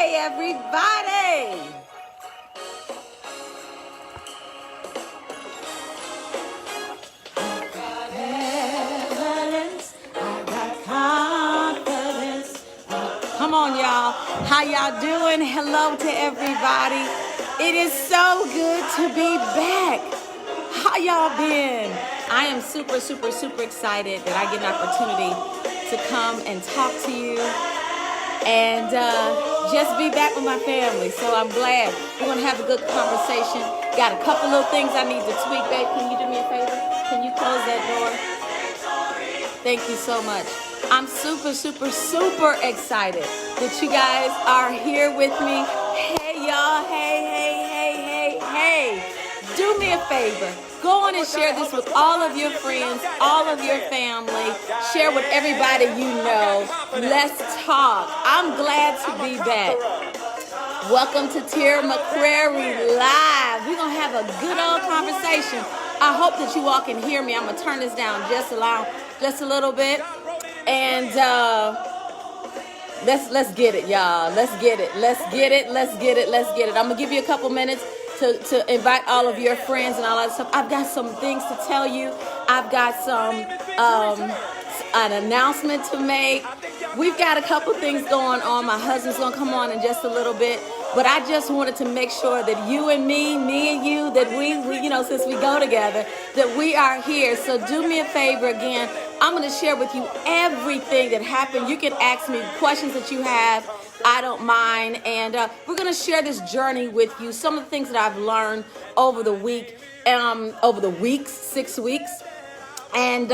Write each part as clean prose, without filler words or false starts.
Hey, everybody. Come on, y'all. How y'all doing? Hello to everybody. It is so good to be back. How y'all been? I am super excited that I get an opportunity to come and talk to you and just be back with my family. So I'm glad we're going to have a good conversation. Got a couple little things I need to tweak, babe. Can you do me a favor? Can you close that door? Thank you so much. I'm super excited that you guys are here with me. Hey, y'all. Hey. Do me a favor. Go on and share this with all of your friends, all of your family. Share with everybody you know. Let's talk. I'm glad to be back. Welcome to Tara McCrary Live. We're going to have a good old conversation. I hope that you all can hear me. I'm going to turn this down just a little bit. And let's get it, y'all. Let's get it. I'm going to give you a couple minutes to invite all of your friends and all that stuff. I've got some things to tell you. I've got some an announcement to make. We've got a couple things going on. My husband's going to come on in just a little bit. But I just wanted to make sure that you and me and you, that we since we go together, that we are here. So do me a favor again. I'm going to share with you everything that happened. You can ask me questions that you have. I don't mind. And we're going to share this journey with you. Some of the things that I've learned over the week, 6 weeks. And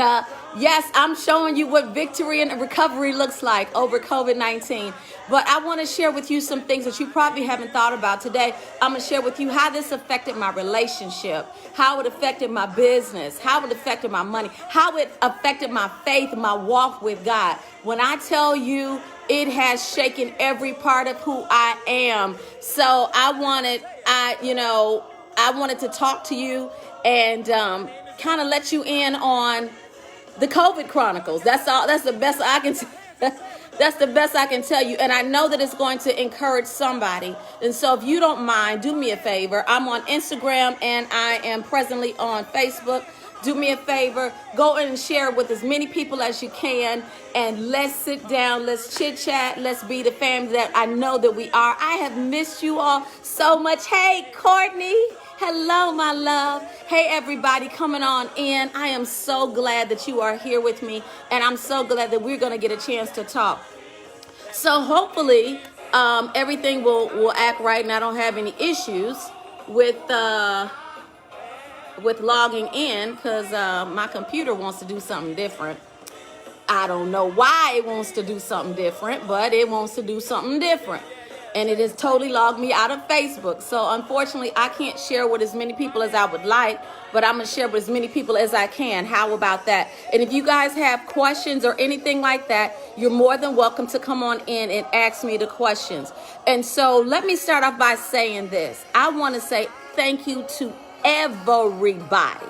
yes, I'm showing you what victory and recovery looks like over COVID-19. But I want to share with you some things that you probably haven't thought about today. I'm going to share with you how this affected my relationship, how it affected my business, how it affected my money, how it affected my faith, my walk with God. When I tell you, it has shaken every part of who I am. So I wanted to talk to you and kind of let you in on the COVID Chronicles. That's all. That's the best I can. That's the best I can tell you. And I know that it's going to encourage somebody. And so if you don't mind, do me a favor. I'm on Instagram and I am presently on Facebook. Do me a favor. Go in and share with as many people as you can. And let's sit down. Let's chit chat. Let's be the family that I know that we are. I have missed you all so much. Hey, Courtney. Hello, my love. Hey, everybody coming on in. I am so glad that you are here with me, and I'm so glad that we're going to get a chance to talk. So hopefully everything will act right, and I don't have any issues with logging in because my computer wants to do something different. I don't know why it wants to do something different, but it wants to do something different. And it has totally logged me out of Facebook. So unfortunately, I can't share with as many people as I would like, but I'm going to share with as many people as I can. How about that? And if you guys have questions or anything like that, you're more than welcome to come on in and ask me the questions. And so let me start off by saying this. I want to say thank you to everybody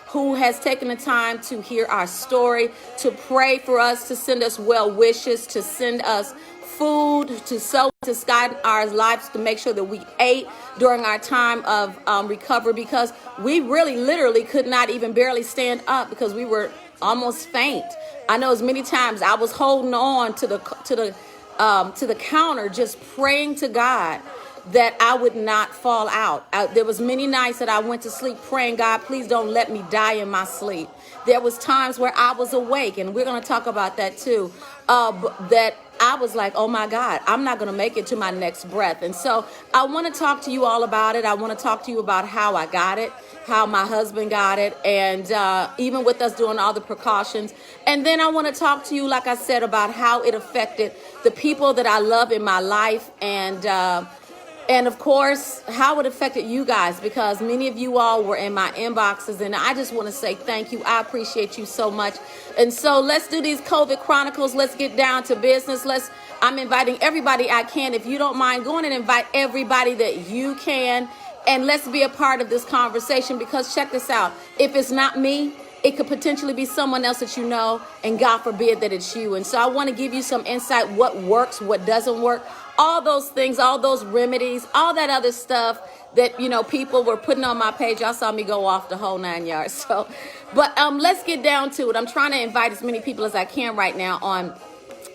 who has taken the time to hear our story, to pray for us, to send us well wishes, to send us food, to sow, to guide our lives, to make sure that we ate during our time of recovery, because we really literally could not even barely stand up because we were almost faint. I know as many times I was holding on to the counter, just praying to God that I would not fall out. There was many nights that I went to sleep praying, God, please don't let me die in my sleep. There was times where I was awake, and we're going to talk about that too, that I was like, oh my God, I'm not going to make it to my next breath. And so I want to talk to you all about it. I want to talk to you about how I got it, how my husband got it, and even with us doing all the precautions. And then I want to talk to you, like I said, about how it affected the people that I love in my life, and of course, how it affected you guys, because many of you all were in my inboxes, and I just want to say thank you. I appreciate you so much. And so let's do these COVID Chronicles. Let's get down to business. I'm inviting everybody I can. If you don't mind, go on and invite everybody that you can, and let's be a part of this conversation, because check this out. If it's not me, it could potentially be someone else that you know, and God forbid that it's you. And so I want to give you some insight, what works, what doesn't work, all those things, all those remedies, all that other stuff that, people were putting on my page. Y'all saw me go off the whole 9 yards. So, but let's get down to it. I'm trying to invite as many people as I can right now on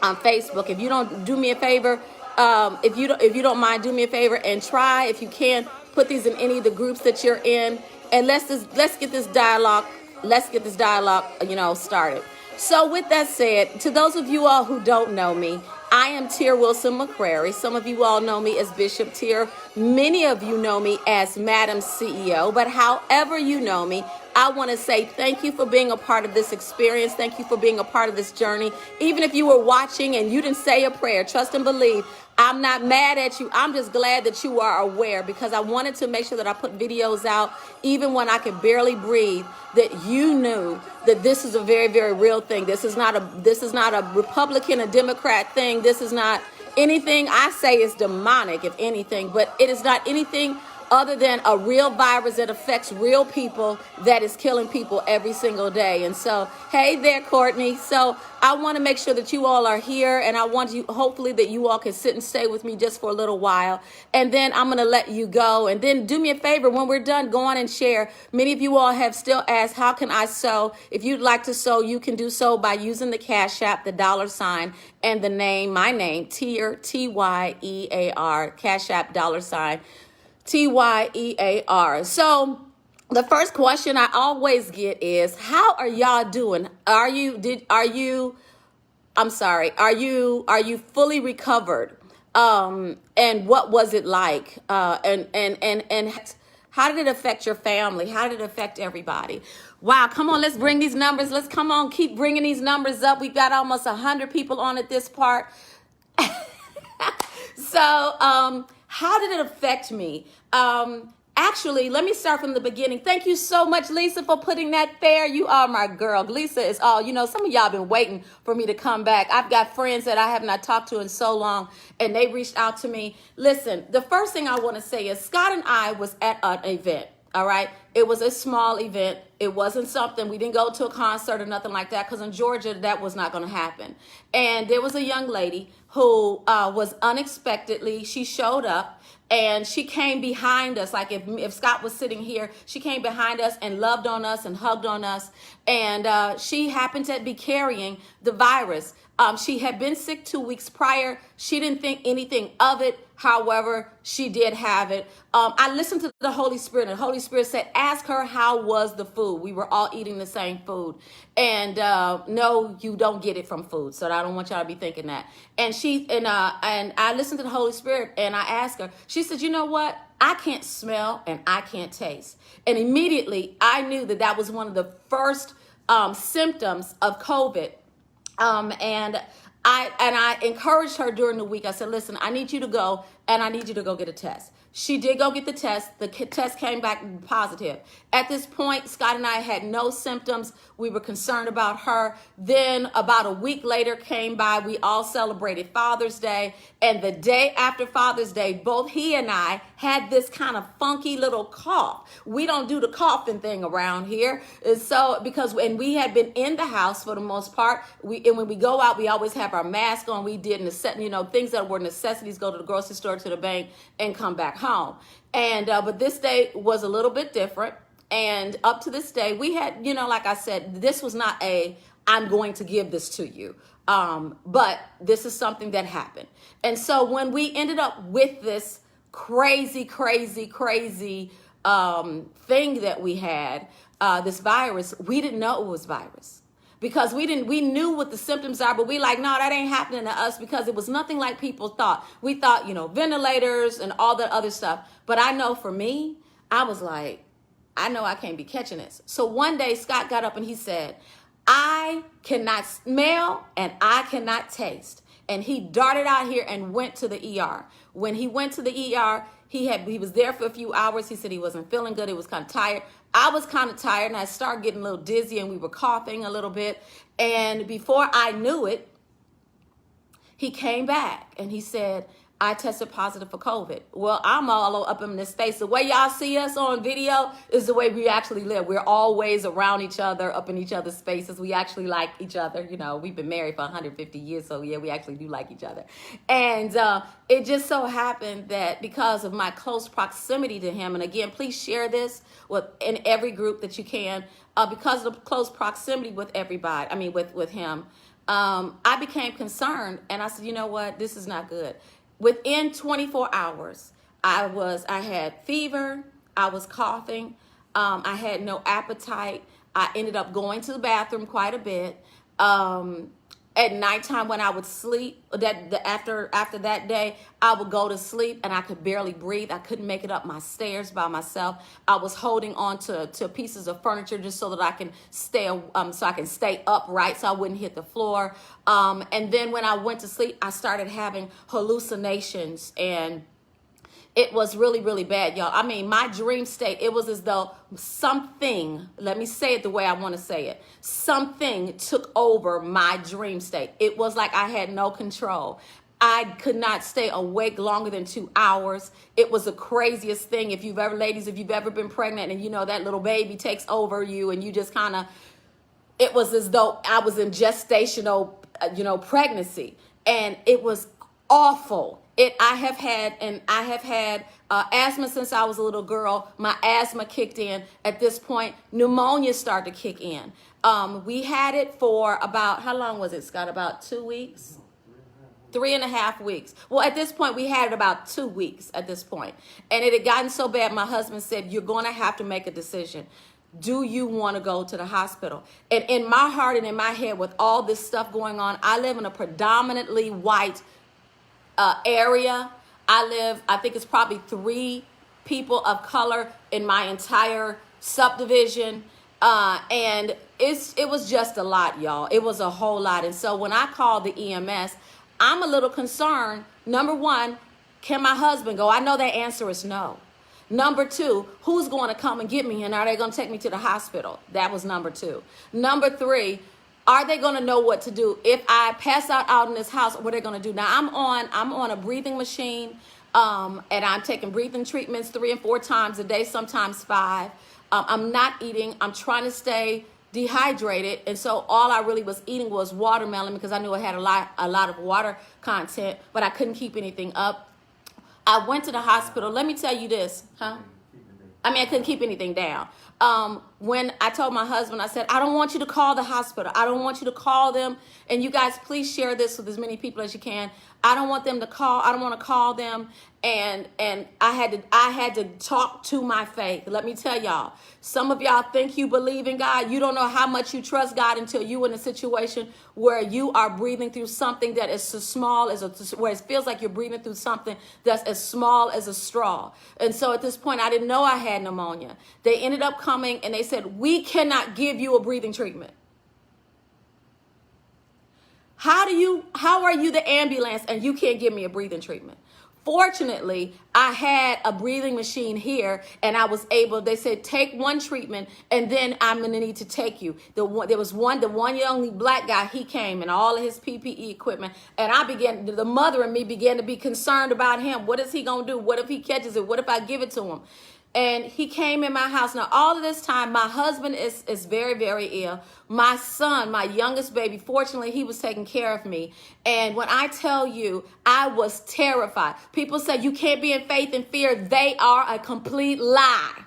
Facebook. If you don't do me a favor, if you don't mind, do me a favor and try, if you can, put these in any of the groups that you're in, and let's get this dialogue. Started. So with that said, to those of you all who don't know me, I am Tier Wilson McCrary. Some of you all know me as Bishop Tier. Many of you know me as Madam CEO. But however you know me, I want to say thank you for being a part of this experience. Thank you for being a part of this journey. Even if you were watching and you didn't say a prayer, trust and believe, I'm not mad at you. I'm just glad that you are aware, because I wanted to make sure that I put videos out, even when I could barely breathe, that you knew that this is a very, very real thing. This is not a Republican, a Democrat thing. This is not anything I say is demonic, if anything, but it is not anything other than a real virus that affects real people, that is killing people every single day. And so, hey there, Courtney. So I want to make sure that you all are here, and I want you, hopefully, that you all can sit and stay with me just for a little while, and then I'm going to let you go. And then do me a favor, when we're done, go on and share. Many of you all have still asked, how can I sow? If you'd like to sow, you can do so by using the Cash App, the $, and the name, my name, Tier, T-Y-E-A-R, Cash App, $, T-Y-E-A-R. So the first question I always get is, how are y'all doing? Are you fully recovered? And what was it like? And how did it affect your family? How did it affect everybody? Wow, come on, let's bring these numbers. Let's keep bringing these numbers up. We've got almost 100 people on at this part. So, how did it affect me? Actually, let me start from the beginning. Thank you so much, Lisa, for putting that there. You are my girl. Lisa is all, some of y'all been waiting for me to come back. I've got friends that I have not talked to in so long, and they reached out to me. Listen, the first thing I want to say is Scott and I was at an event. All right. It was a small event. It wasn't something, we didn't go to a concert or nothing like that, because in Georgia, that was not going to happen. And there was a young lady who was unexpectedly, she showed up and she came behind us. Like if Scott was sitting here, she came behind us and loved on us and hugged on us. And she happened to be carrying the virus. She had been sick 2 weeks prior. She didn't think anything of it. However, she did have it. I listened to the Holy Spirit, and the Holy Spirit said, ask her, how was the food? We were all eating the same food. And no, you don't get it from food. So I don't want y'all to be thinking that. And I listened to the Holy Spirit, and I asked her, she said, you know what? I can't smell and I can't taste. And immediately I knew that was one of the first symptoms of COVID. And I encouraged her during the week. I said, listen, I need you to go, and I need you to go get a test. She did go get the test. The test came back positive. At this point, Scott and I had no symptoms. We were concerned about her. Then about a week later came by. We all celebrated Father's Day. And the day after Father's Day, both he and I had this kind of funky little cough. We don't do the coughing thing around here. And we had been in the house for the most part. And when we go out, we always have our mask on. We did things that were necessities, go to the grocery store, to the bank, and come back home. And but this day was a little bit different. And up to this day, we had, like I said, this was not I'm going to give this to you. But this is something that happened. And so when we ended up with this crazy thing that we had, this virus, we didn't know it was virus. Because we knew what the symptoms are, but we no, that ain't happening to us, because it was nothing like people thought. We thought, ventilators and all that other stuff. But I know for me, I was like, I know I can't be catching this. So one day Scott got up and he said, I cannot smell and I cannot taste. And he darted out here and went to the ER. When he went to the ER, he was there for a few hours. He said he wasn't feeling good. He was kind of tired. I was kind of tired, and I started getting a little dizzy, and we were coughing a little bit. And before I knew it, he came back and he said, I tested positive for COVID. Well, I'm all up in this space. The way y'all see us on video is the way we actually live. We're always around each other, up in each other's spaces. We actually like each other. You know, we've been married for 150 years, so yeah, we actually do like each other. And it just so happened that because of my close proximity to him, and again, please share this in every group that you can, because of the close proximity with everybody, I mean, with him, I became concerned, and I said, you know what, this is not good. Within 24 hours, I had fever, I was coughing, I had no appetite. I ended up going to the bathroom quite a bit. At nighttime when I would sleep, after that day, I would go to sleep and I could barely breathe. I couldn't make it up my stairs by myself. I was holding on to pieces of furniture just so that I can stay upright so I wouldn't hit the floor. And then when I went to sleep, I started having hallucinations, and it was really, really bad, y'all. I mean, my dream state, it was as though something, let me say it the way I want to say it, something took over my dream state. It was like I had no control. I could not stay awake longer than 2 hours. It was the craziest thing. Ladies, if you've ever been pregnant and you know that little baby takes over you and you just kind of, it was as though I was in gestational, pregnancy. And it was awful. I have had asthma since I was a little girl. My asthma kicked in. At this point, pneumonia started to kick in. We had it for about, how long was it, Scott? About 2 weeks? 3.5 weeks. Well, at this point, we had it about 2 weeks at this point. And it had gotten so bad, my husband said, you're going to have to make a decision. Do you want to go to the hospital? And in my heart and in my head, with all this stuff going on, I live in a predominantly white area. I think it's probably 3 people of color in my entire subdivision. And it was just a lot, y'all. It was a whole lot. And so when I called the EMS, I'm a little concerned. Number one, can my husband go? I know that answer is no. Number 2, who's going to come and get me? And are they going to take me to the hospital? That was number 2. Number 3, are they going to know what to do if I pass out in this house? What are they going to do? Now I'm on a breathing machine, and I'm taking breathing treatments 3 and 4 times a day, sometimes 5. I'm not eating. I'm trying to stay dehydrated, and so all I really was eating was watermelon because I knew it had a lot of water content, but I couldn't keep anything up. I went to the hospital. Let me tell you this, I couldn't keep anything down. When I told my husband, I said, I don't want you to call the hospital. I don't want you to call them. And you guys, please share this with as many people as you can. I don't want them to call. I don't want to call them. And I had to talk to my faith. Let me tell y'all, some of y'all think you believe in God. You don't know how much you trust God until you're in a situation where you are breathing through something that is as small as where it feels like you're breathing through something that's as small as a straw. And so at this point, I didn't know I had pneumonia. They ended up coming and they said, we cannot give you a breathing treatment. How are you the ambulance and you can't give me a breathing treatment? Fortunately, I had a breathing machine here and I was able, they said, take one treatment and then I'm going to need to take you. The one young black guy, he came and all of his PPE equipment, and the mother in me began to be concerned about him. What is he going to do? What if he catches it? What if I give it to him? And he came in my house. Now, all of this time, my husband is very, very ill. My son, my youngest baby, fortunately, he was taking care of me. And when I tell you, I was terrified. People say you can't be in faith and fear. They are a complete lie.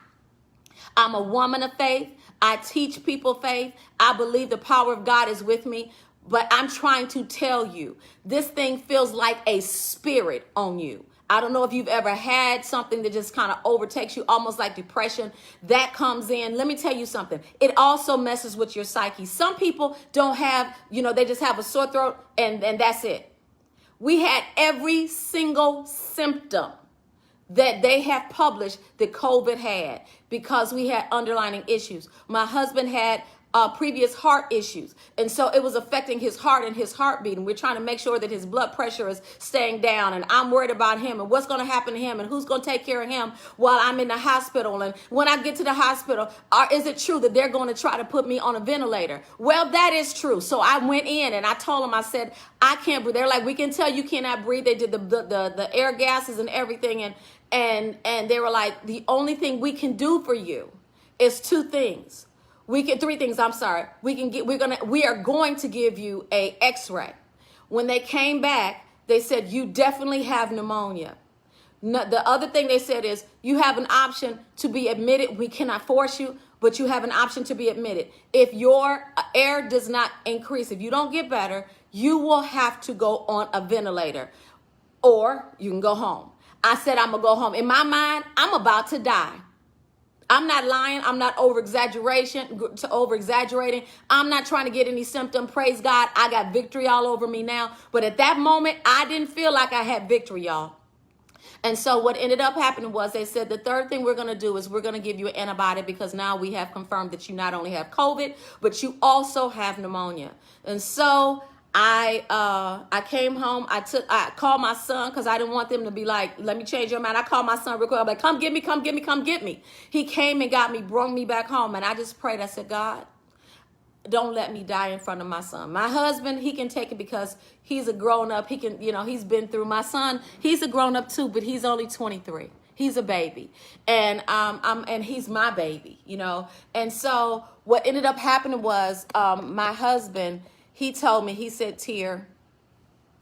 I'm a woman of faith. I teach people faith. I believe the power of God is with me. But I'm trying to tell you, this thing feels like a spirit on you. I don't know if you've ever had something that just kind of overtakes you, almost like depression. That comes in. Let me tell you something. It also messes with your psyche. Some people don't have, they just have a sore throat and that's it. We had every single symptom that they have published that COVID had because we had underlying issues. My husband had previous heart issues. And so it was affecting his heart and his heartbeat. And we're trying to make sure that his blood pressure is staying down. And I'm worried about him and what's going to happen to him and who's going to take care of him while I'm in the hospital. And when I get to the hospital, is it true that they're going to try to put me on a ventilator? Well, that is true. So I went in and I told them, I said, I can't breathe. They're like, we can tell you cannot breathe. They did the air gases and everything. And they were like, the only thing we can do for you is three things. I'm sorry. We are going to give you a x-ray. When they came back, they said, you definitely have pneumonia. No, the other thing they said is, you have an option to be admitted. We cannot force you, but you have an option to be admitted. If your air does not increase, if you don't get better, you will have to go on a ventilator or you can go home. I said, I'm going to go home. In my mind, I'm about to die. I'm not lying. I'm not over-exaggerating. I'm not trying to get any symptom. Praise God. I got victory all over me now. But at that moment, I didn't feel like I had victory, y'all. And so what ended up happening was they said the third thing we're going to do is we're going to give you an antibiotic because now we have confirmed that you not only have COVID, but you also have pneumonia. And so I came home. I called my son because I didn't want them to be like, let me change your mind. I called my son real quick. I'm like, come get me, come get me, come get me. He came and got me, brought me back home. And I just prayed. I said, God, don't let me die in front of my son. My husband, he can take it because he's a grown up. He can, he's been through. My son, he's a grown up too, but he's only 23. He's a baby. And he's my baby, And so what ended up happening was my husband, he told me, he said, Tier,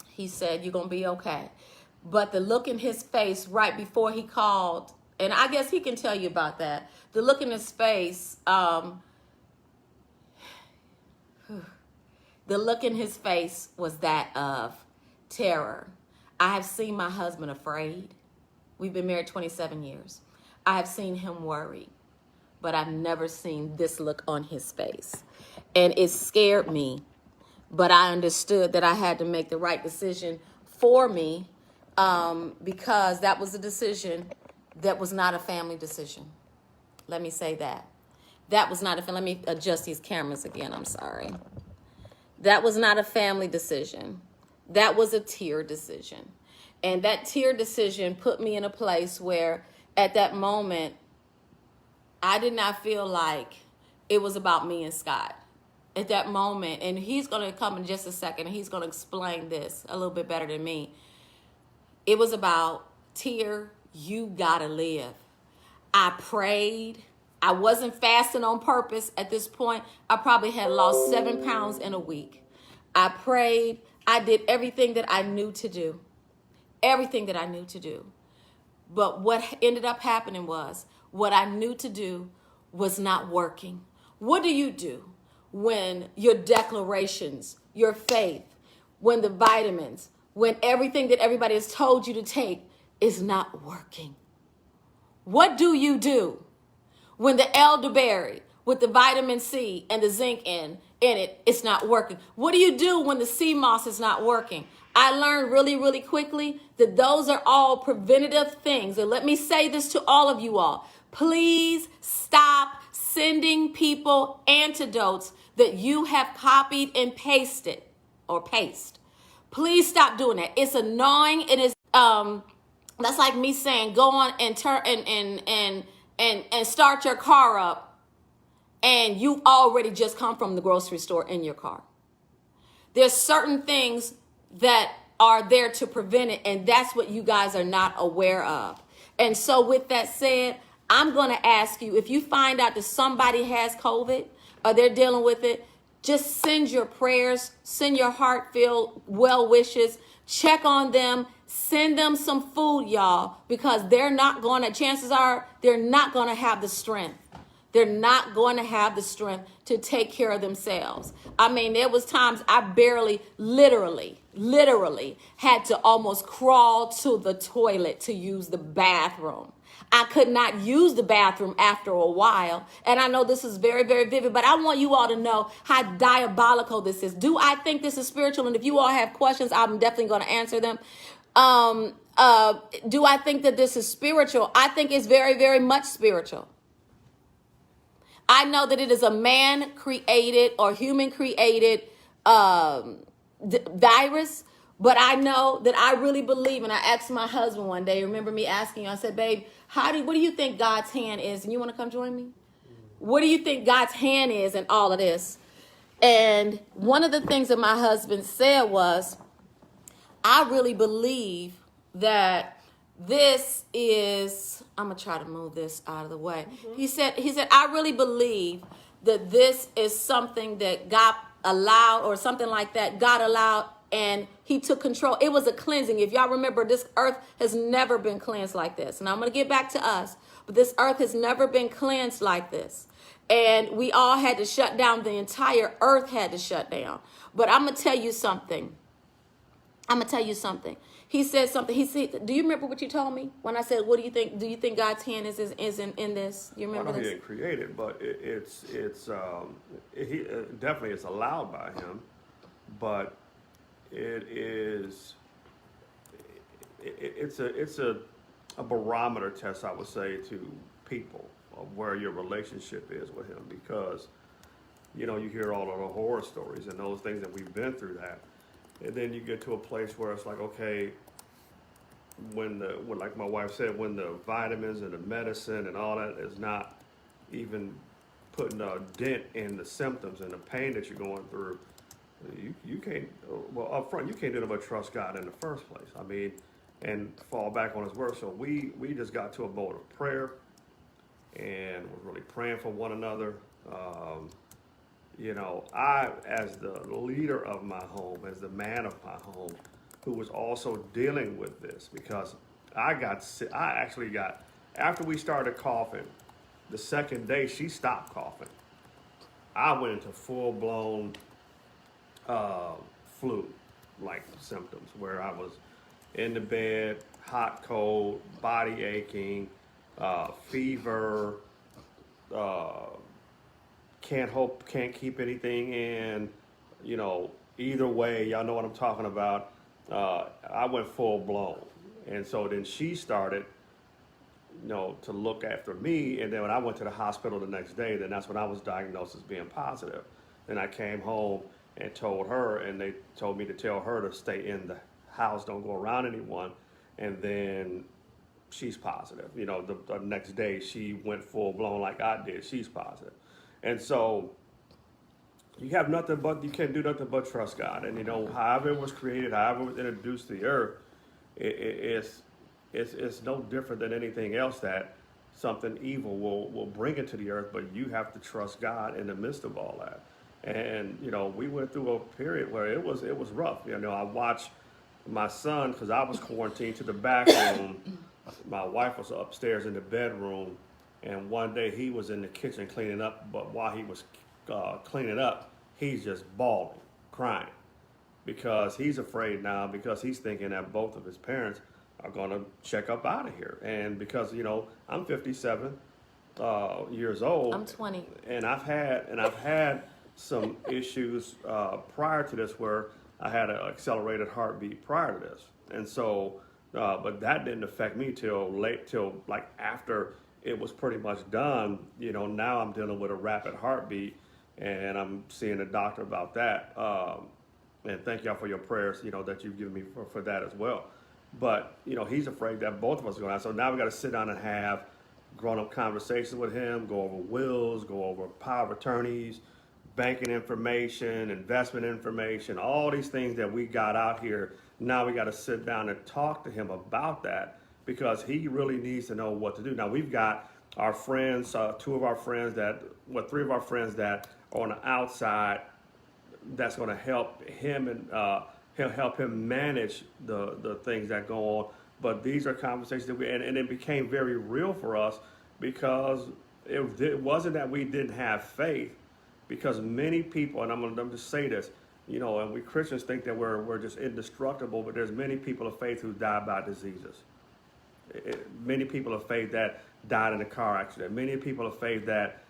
he said, you're going to be okay. But the look in his face right before he called, and I guess he can tell you about that. The look in his face, the look in his face was that of terror. I have seen my husband afraid. We've been married 27 years. I have seen him worried, but I've never seen this look on his face. And it scared me. But I understood that I had to make the right decision for me because that was a decision that was not a family decision. Let me say that. That was not let me adjust these cameras again. I'm sorry. That was not a family decision. That was a Tier decision. And that Tier decision put me in a place where at that moment, I did not feel like it was about me and Scott. At that moment, and he's going to come in just a second, and he's going to explain this a little bit better than me. It was about, Tier, you got to live. I prayed. I wasn't fasting on purpose at this point. I probably had lost 7 pounds in a week. I prayed. I did everything that I knew to do. Everything that I knew to do. But what ended up happening was, what I knew to do was not working. What do? When your declarations, your faith, when the vitamins, when everything that everybody has told you to take is not working? What do you do when the elderberry with the vitamin C and the zinc in it, it's not working? What do you do when the sea moss is not working? I learned really, really quickly that those are all preventative things. And let me say this to all of you all. Please stop sending people antidotes that you have copied and pasted or paste. Please stop doing that. It's annoying. It is that's like me saying go on and turn and start your car up and you already just come from the grocery store in your car. There's certain things that are there to prevent it, and that's what you guys are not aware of. And so with that said, I'm going to ask you, if you find out that somebody has COVID or they're dealing with it, just send your prayers, send your heartfelt well wishes, check on them, send them some food, y'all, because chances are they're not going to have the strength. They're not going to have the strength to take care of themselves. I mean, there was times I barely, literally had to almost crawl to the toilet to use the bathroom. I could not use the bathroom after a while. And I know this is very, very vivid, but I want you all to know how diabolical this is. Do I think this is spiritual? And if you all have questions, I'm definitely going to answer them. Do I think that this is spiritual? I think it's very, very much spiritual. I know that it is a man-created or human-created virus, but I know that I really believe, and I asked my husband one day, remember me asking you, I said, babe, what do you think God's hand is? And you want to come join me? What do you think God's hand is in all of this? And one of the things that my husband said was, I really believe that this is, I'm going to try to move this out of the way. Mm-hmm. He said, I really believe that this is something that God allowed, or something like that. God allowed, and he took control. It was a cleansing. If y'all remember, this earth has never been cleansed like this. And I'm going to get back to us, but this earth has never been cleansed like this. And we all had to shut down. The entire earth had to shut down. But I'm going to tell you something. He said something. He said, do you remember what you told me when I said, what do you think? Do you think God's hand is in this? You remember this? He didn't create it, but he definitely it's allowed by him, but it's a barometer test, I would say, to people of where your relationship is with him, because you hear all of the horror stories and those things that we've been through that. And then you get to a place where it's like, okay, when like my wife said, when the vitamins and the medicine and all that is not even putting a dent in the symptoms and the pain that you're going through, you can't, well, up front, you can't do nothing but trust God in the first place. I mean, and fall back on his word. So we just got to a mode of prayer and we're really praying for one another. I, as the leader of my home, as the man of my home, who was also dealing with this, because I actually got, after we started coughing, the second day she stopped coughing, I went into full-blown flu-like symptoms, where I was in the bed, hot, cold, body aching, fever, can't keep anything in, either way, y'all know what I'm talking about. I went full blown. And so then she started, to look after me. And then when I went to the hospital the next day, then that's when I was diagnosed as being positive. Then I came home and told her, and they told me to tell her to stay in the house, don't go around anyone. And then she's positive. The next day she went full blown like I did. She's positive. And so you can't do nothing but trust God. And however it was created, however it was introduced to the earth, it's no different than anything else that something evil will bring into the earth, but you have to trust God in the midst of all that. And we went through a period where it was rough. I watched my son, because I was quarantined, to the back room. My wife was upstairs in the bedroom. And one day he was in the kitchen cleaning up, but while he was cleaning up, he's just bawling, crying, because he's afraid now, because he's thinking that both of his parents are going to check up out of here. And because, I'm 57 years old. I'm 20. And I've had some issues prior to this, where I had an accelerated heartbeat prior to this. And so, but that didn't affect me till like after it was pretty much done. Now I'm dealing with a rapid heartbeat, and I'm seeing a doctor about that. And thank y'all for your prayers, that you've given me for that as well. But, he's afraid that both of us are going to have. So now we got to sit down and have grown-up conversations with him, go over wills, go over power of attorneys, banking information, investment information, all these things that we got out here. Now we got to sit down and talk to him about that, because he really needs to know what to do. Now we've got our friends, three of our friends that are on the outside, that's going to help him, and he'll help him manage the things that go on. But these are conversations that and it became very real for us, because it wasn't that we didn't have faith, because many people, and I'm going to just say this, and we Christians think that we're just indestructible, but there's many people of faith who die by diseases. Many people of faith that died in a car accident. Many people of faith that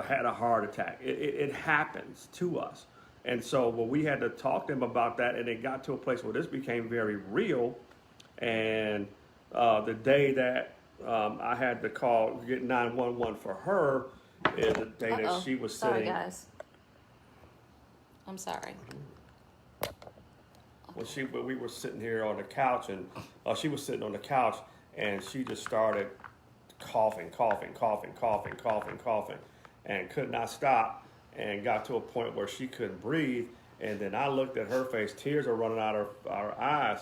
had a heart attack. It happens to us. And so we had to talk to him about that, and it got to a place where this became very real. And the day that I had to get 911 for her, is the day that Uh-oh. she was Sorry, sitting. guys. I'm sorry. When we were sitting here on the couch, and she was sitting on the couch, and she just started coughing, and could not stop, and got to a point where she couldn't breathe. And then I looked at her face; tears are running out of our eyes,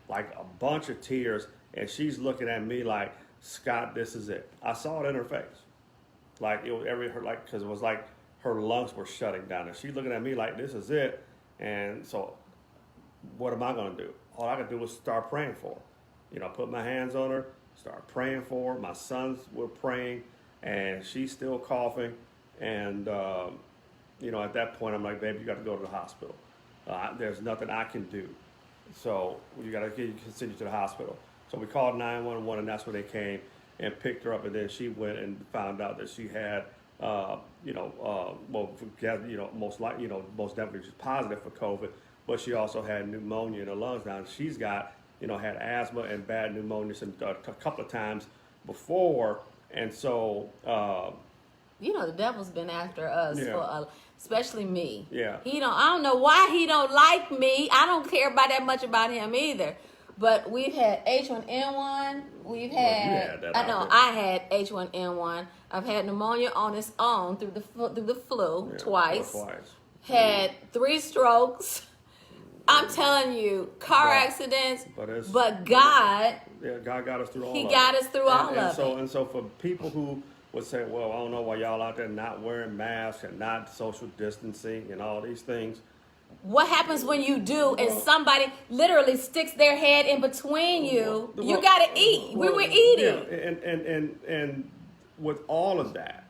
like a bunch of tears, and she's looking at me like, "Scott, this is it." I saw it in her face, like it was because it was like her lungs were shutting down, and she's looking at me like, "This is it." And so, what am I going to do? All I could do was start praying for her. Put my hands on her, start praying for her. My sons were praying, and she's still coughing. And, at that point, I'm like, baby, you got to go to the hospital. There's nothing I can do. So you got to get you to the hospital. So we called 911, and that's when they came and picked her up. And then she went and found out that she had, most definitely she's positive for COVID. But she also had pneumonia in her lungs now. She's got, had asthma and bad pneumonia a couple of times before. And so, the devil's been after us especially me. Yeah. I don't know why he don't like me. I don't care that much about him either. But we've had H1N1. We've had, I had H1N1. I've had pneumonia on its own through the flu twice. Had 3 strokes. I'm telling you, car accidents, but God, God got us through all of it. He got us through all of it. And so for people who would say, well, I don't know why y'all out there not wearing masks and not social distancing and all these things. What happens when you do and somebody literally sticks their head in between you? You got to eat. We were eating. Yeah, and with all of that,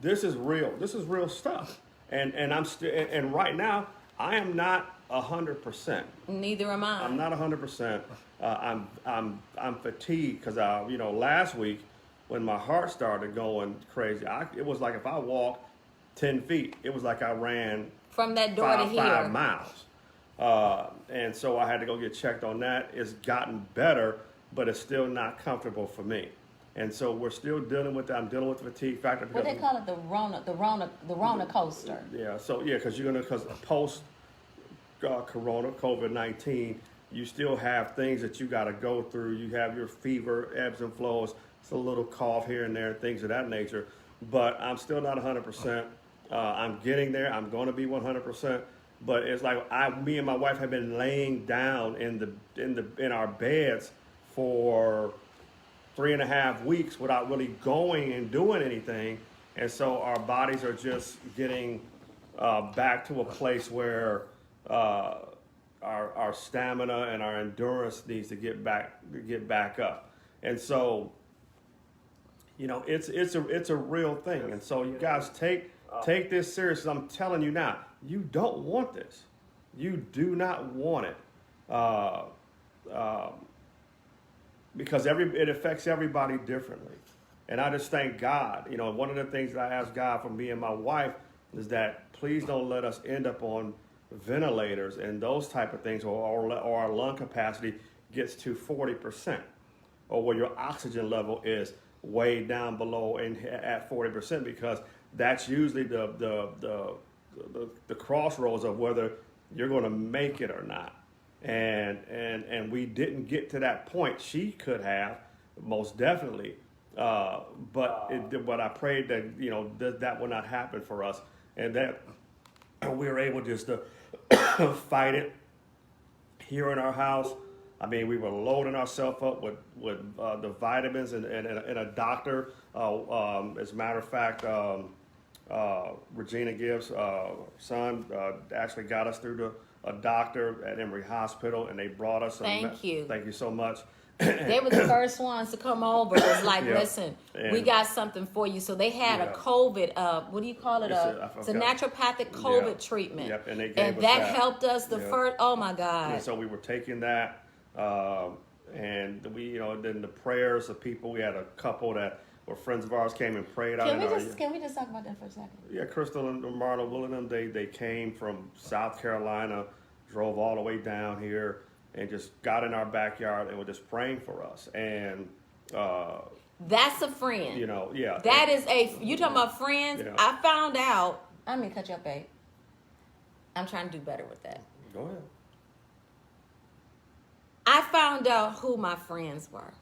this is real. This is real stuff. And I'm still, and right now, I am not 100%. Neither am I. I'm not 100%. I'm fatigued because last week when my heart started going crazy, it was like if I walked 10 feet, it was like I ran from that door to here 5 miles. And so I had to go get checked on that. It's gotten better, but it's still not comfortable for me. And so we're still dealing with that. I'm dealing with the fatigue factor. What they call it, the Rona coaster. Yeah. So because post Corona, COVID-19, you still have things that you got to go through. You have your fever, ebbs and flows. It's a little cough here and there, things of that nature. But I'm still not 100%. I'm getting there. I'm going to be 100%. But it's like me and my wife have been laying down in our beds for 3.5 weeks without really going and doing anything. And so our bodies are just getting back to a place where our stamina and our endurance needs to get back up. And so, it's a real thing. And so you guys take this seriously. I'm telling you now, you don't want this. You do not want it. Because it affects everybody differently. And I just thank God. One of the things that I ask God for me and my wife is that please don't let us end up on ventilators and those type of things, or our lung capacity gets to 40%, or where your oxygen level is way down below and at 40%, because that's usually the crossroads of whether you're going to make it or not. And we didn't get to that point. She could have, most definitely, but I prayed that that would not happen for us, and that we were able just to fight it here in our house. I mean, we were loading ourselves up with the vitamins and a doctor. As a matter of fact, Regina Gibbs' son actually got us through to a doctor at Emory Hospital, and they brought us. Thank you So much. They were the first ones to come over. It was like, listen, we got something for you. So they had a COVID, what do you call it? It's a naturopathic COVID treatment. Yep, and they gave and us that helped us first. Oh my God! And so we were taking that, and we, then the prayers of people. We had a couple that were friends of ours came and prayed out. Can we just talk about that for a second? Yeah, Crystal and Marla Willingham, they came from South Carolina, drove all the way down here, and just got in our backyard and were just praying for us. And That's a friend. You know, yeah. That is you talking about friends? Yeah. I found out. I mean, cut you up, babe. I'm trying to do better with that. Go ahead. I found out who my friends were.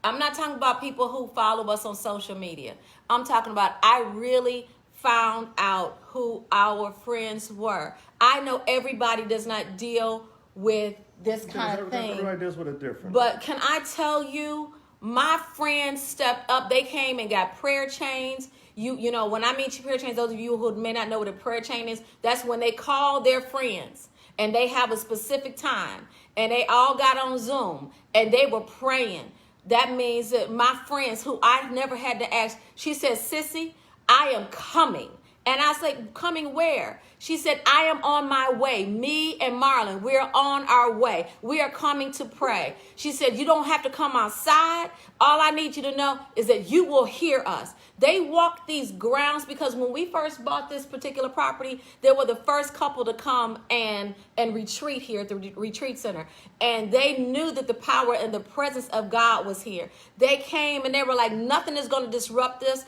I'm not talking about people who follow us on social media. I'm talking about I really found out who our friends were. I know everybody does not deal with this kind of thing. Everybody deals with it different. But can I tell you, my friends stepped up. They came and got prayer chains. You know, when I mean prayer chains, those of you who may not know what a prayer chain is, that's when they call their friends and they have a specific time and they all got on Zoom and they were praying. That means that my friends who I never had to ask, she said, Sissy, I am coming. And I said, coming where? She said, I am on my way. Me and Marlon, we're on our way. We are coming to pray. She said, you don't have to come outside. All I need you to know is that you will hear us. They walked these grounds because when we first bought this particular property, they were the first couple to come and retreat here at the retreat center. And they knew that the power and the presence of God was here. They came and they were like, nothing is going to disrupt this.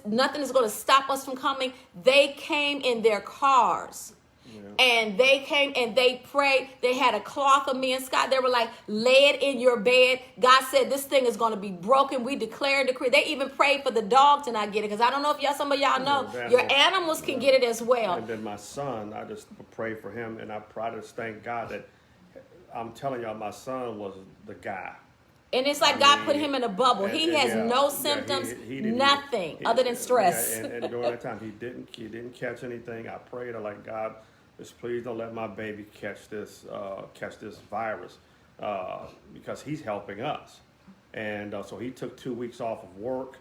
Nothing is going to stop us from coming. They came in their cars. Yeah. And they came and they prayed. They had a cloth of me and Scott. They were like, lay it in your bed. God said this thing is going to be broken. We declare and decree. They even prayed for the dog to not get it. Because I don't know if some of y'all know, your animals can get it as well. And then my son, I just prayed for him. And I just thank God that I'm telling y'all, my son was the guy. And it's like God put him in a bubble. He has no symptoms, nothing other than stress. And during that time, he didn't catch anything. I prayed, like, God, just please don't let my baby catch this virus because he's helping us. And so he took 2 weeks off of work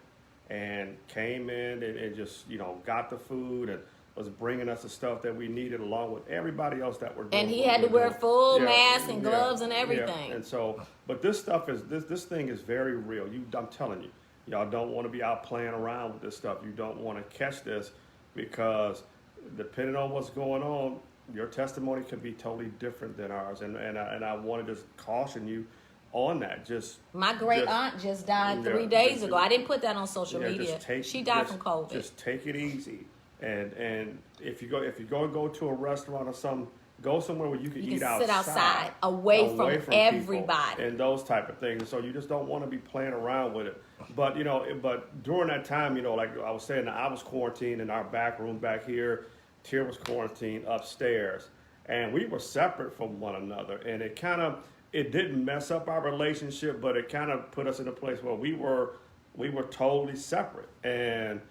and came in and just got the food and was bringing us the stuff that we needed along with everybody else that were doing. And he had to wear full mask and gloves and everything. Yeah. And so, but this stuff is, this thing is very real. I'm telling you, y'all don't want to be out playing around with this stuff. You don't want to catch this because depending on what's going on, your testimony could be totally different than ours. And I want to just caution you on that. My great aunt just died 3 days ago. I didn't put that on social media. She died from COVID. Just take it easy. And if you go to a restaurant or something, go somewhere where you can eat outside. Sit outside, away from everybody. And those type of things. So you just don't want to be playing around with it. But but during that time, like I was saying, I was quarantined in our back room back here. Tyr was quarantined upstairs, and we were separate from one another. And it didn't mess up our relationship, but it kind of put us in a place where we were totally separate. And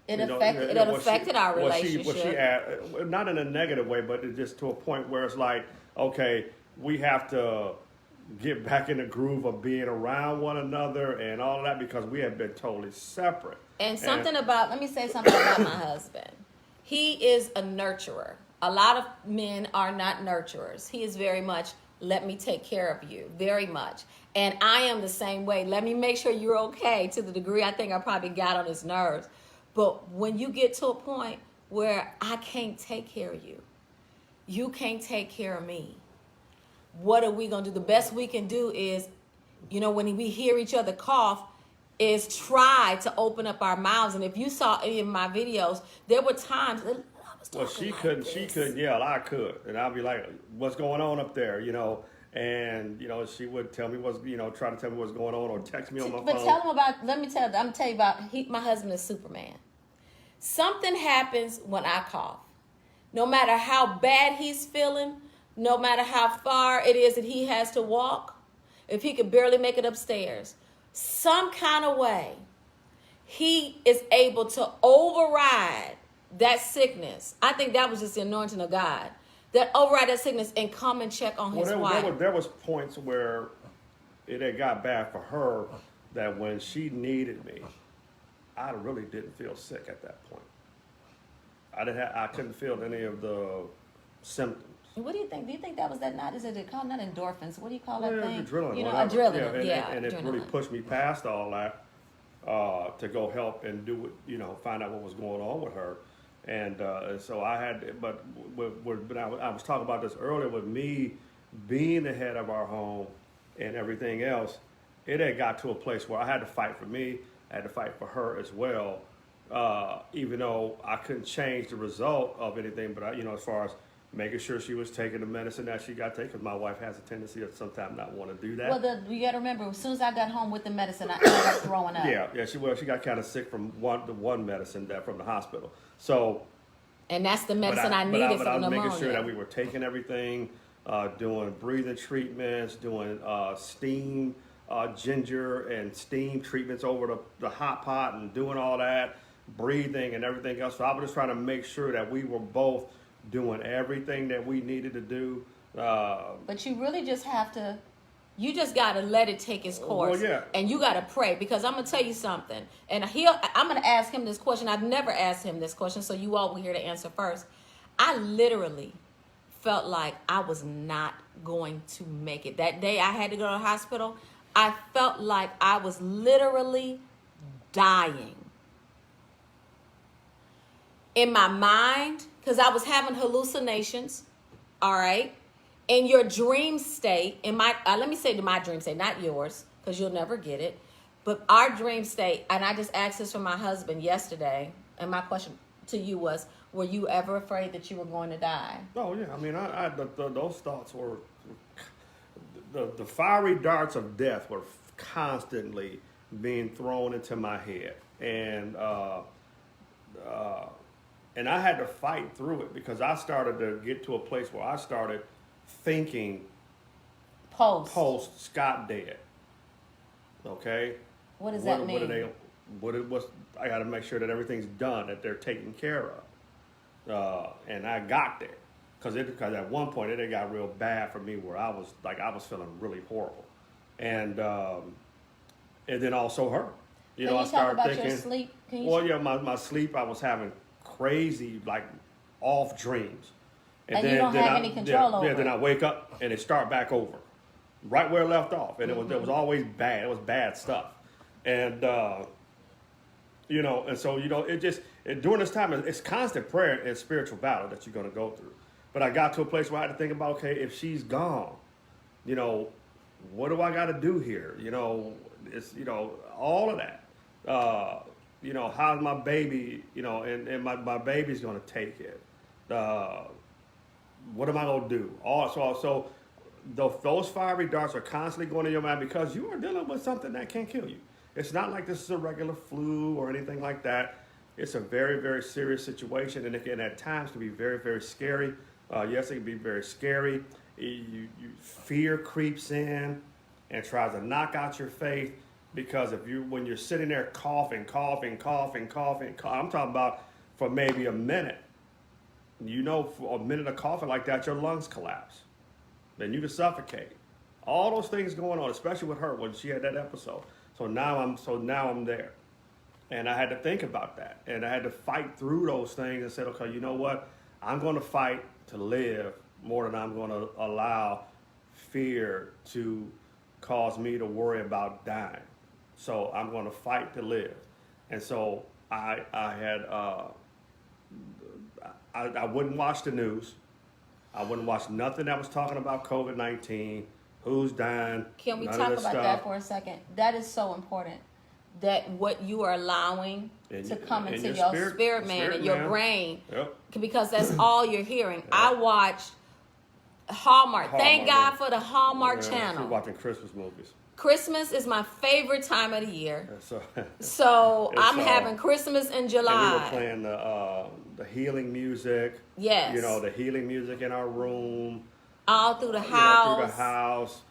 it affected our relationship. Not in a negative way, but it's just to a point where it's like, okay, we have to get back in the groove of being around one another and all of that because we have been totally separate. And let me say something about my husband. He is a nurturer. A lot of men are not nurturers. He is very much, let me take care of you, very much. And I am the same way. Let me make sure you're okay, to the degree I think I probably got on his nerves. But when you get to a point where I can't take care of you, you can't take care of me, what are we going to do? The best we can do is, when we hear each other cough, is try to open up our mouths. And if you saw any of my videos, there were times that I was talking she couldn't yell. I could. And I'd be like, what's going on up there, And, she would tell me try to tell me what's going on or text me on my phone. But I'm going to tell you about, my husband is Superman. Something happens when I cough. No matter how bad he's feeling, no matter how far it is that he has to walk, if he could barely make it upstairs, some kind of way, he is able to override that sickness. I think that was just the anointing of God. That override that sickness and come and check on his wife. There was points where it had got bad for her that when she needed me, I really didn't feel sick at that point. I couldn't feel any of the symptoms. What do you think? Do you think that was that? Is it called not endorphins? What do you call that thing? Adrenaline. Adrenaline. And it really pushed me past all that to go help and do what, find out what was going on with her. And so I had, but I was talking about this earlier with me being the head of our home and everything else. it had got to a place where I had to fight for me, I had to fight for her as well. Even though I couldn't change the result of anything, but as far as making sure she was taking the medicine that she got to take, because my wife has a tendency of sometimes not want to do that. Well, you got to remember, as soon as I got home with the medicine, I got throwing up. Yeah. She got kind of sick from the one medicine from the hospital. So. And that's the medicine I needed for I was pneumonia. making sure that we were taking everything, doing breathing treatments, doing steam, ginger and steam treatments over the hot pot, and doing all that, breathing and everything else. So I was just trying to make sure that we were both doing everything that we needed to do. But you really just have to. You just got to let it take its course. Well, yeah. And you got to pray, because I'm going to tell you something. And I'm going to ask him this question. I've never asked him this question, so you all were here to answer first. I literally felt like I was not going to make it. That day I had to go to the hospital, I felt like I was literally dying. In my mind, because I was having hallucinations, all right? In your dream state, let me say to my dream state, not yours, because you'll never get it, but our dream state, and I just asked this from my husband yesterday, and my question to you was, were you ever afraid that you were going to die? Oh, yeah. I mean, those thoughts were, the fiery darts of death were constantly being thrown into my head. And I had to fight through it, because I started to get to a place where I started thinking post Scott dead. Okay? What does that mean? I got to make sure that everything's done, that they're taken care of. And I got there. Because at one point it got real bad for me, where I was feeling really horrible. And then also her. Can you I started talk about thinking, your sleep? My sleep, I was having crazy, off dreams. And you don't have any control over it. Then I wake up and it start back over, right where it left off. And it was always bad. It was bad stuff. And, and so, during this time, it's constant prayer and spiritual battle that you're going to go through. But I got to a place where I had to think about, okay, if she's gone, what do I got to do here? It's, all of that. How's my baby, and my baby's going to take it. What am I going to do? So those fiery darts are constantly going in your mind, because you are dealing with something that can kill you. It's not like this is a regular flu or anything like that. It's a very, very serious situation, and it can at times can be very, very scary. Yes, it can be very scary. Fear creeps in and tries to knock out your faith, because when you're sitting there coughing, I'm talking about for maybe a minute. For a minute of coughing like that, your lungs collapse. Then you can suffocate. All those things going on, especially with her when she had that episode. So now I'm there. And I had to think about that. And I had to fight through those things and said, okay, you know what? I'm going to fight to live more than I'm going to allow fear to cause me to worry about dying. So I'm going to fight to live. And so I wouldn't watch the news. I wouldn't watch nothing that was talking about COVID-19, who's dying. Can we talk about that for a second? That is so important. That what you are allowing to come into your spirit man and your brain, because that's all you're hearing. Yep. I watched Hallmark. Thank God for the Hallmark channel. You're watching Christmas movies. Christmas is my favorite time of the year. So I'm having Christmas in July. And we were playing the healing music. Yes. The healing music in our room. All through the house.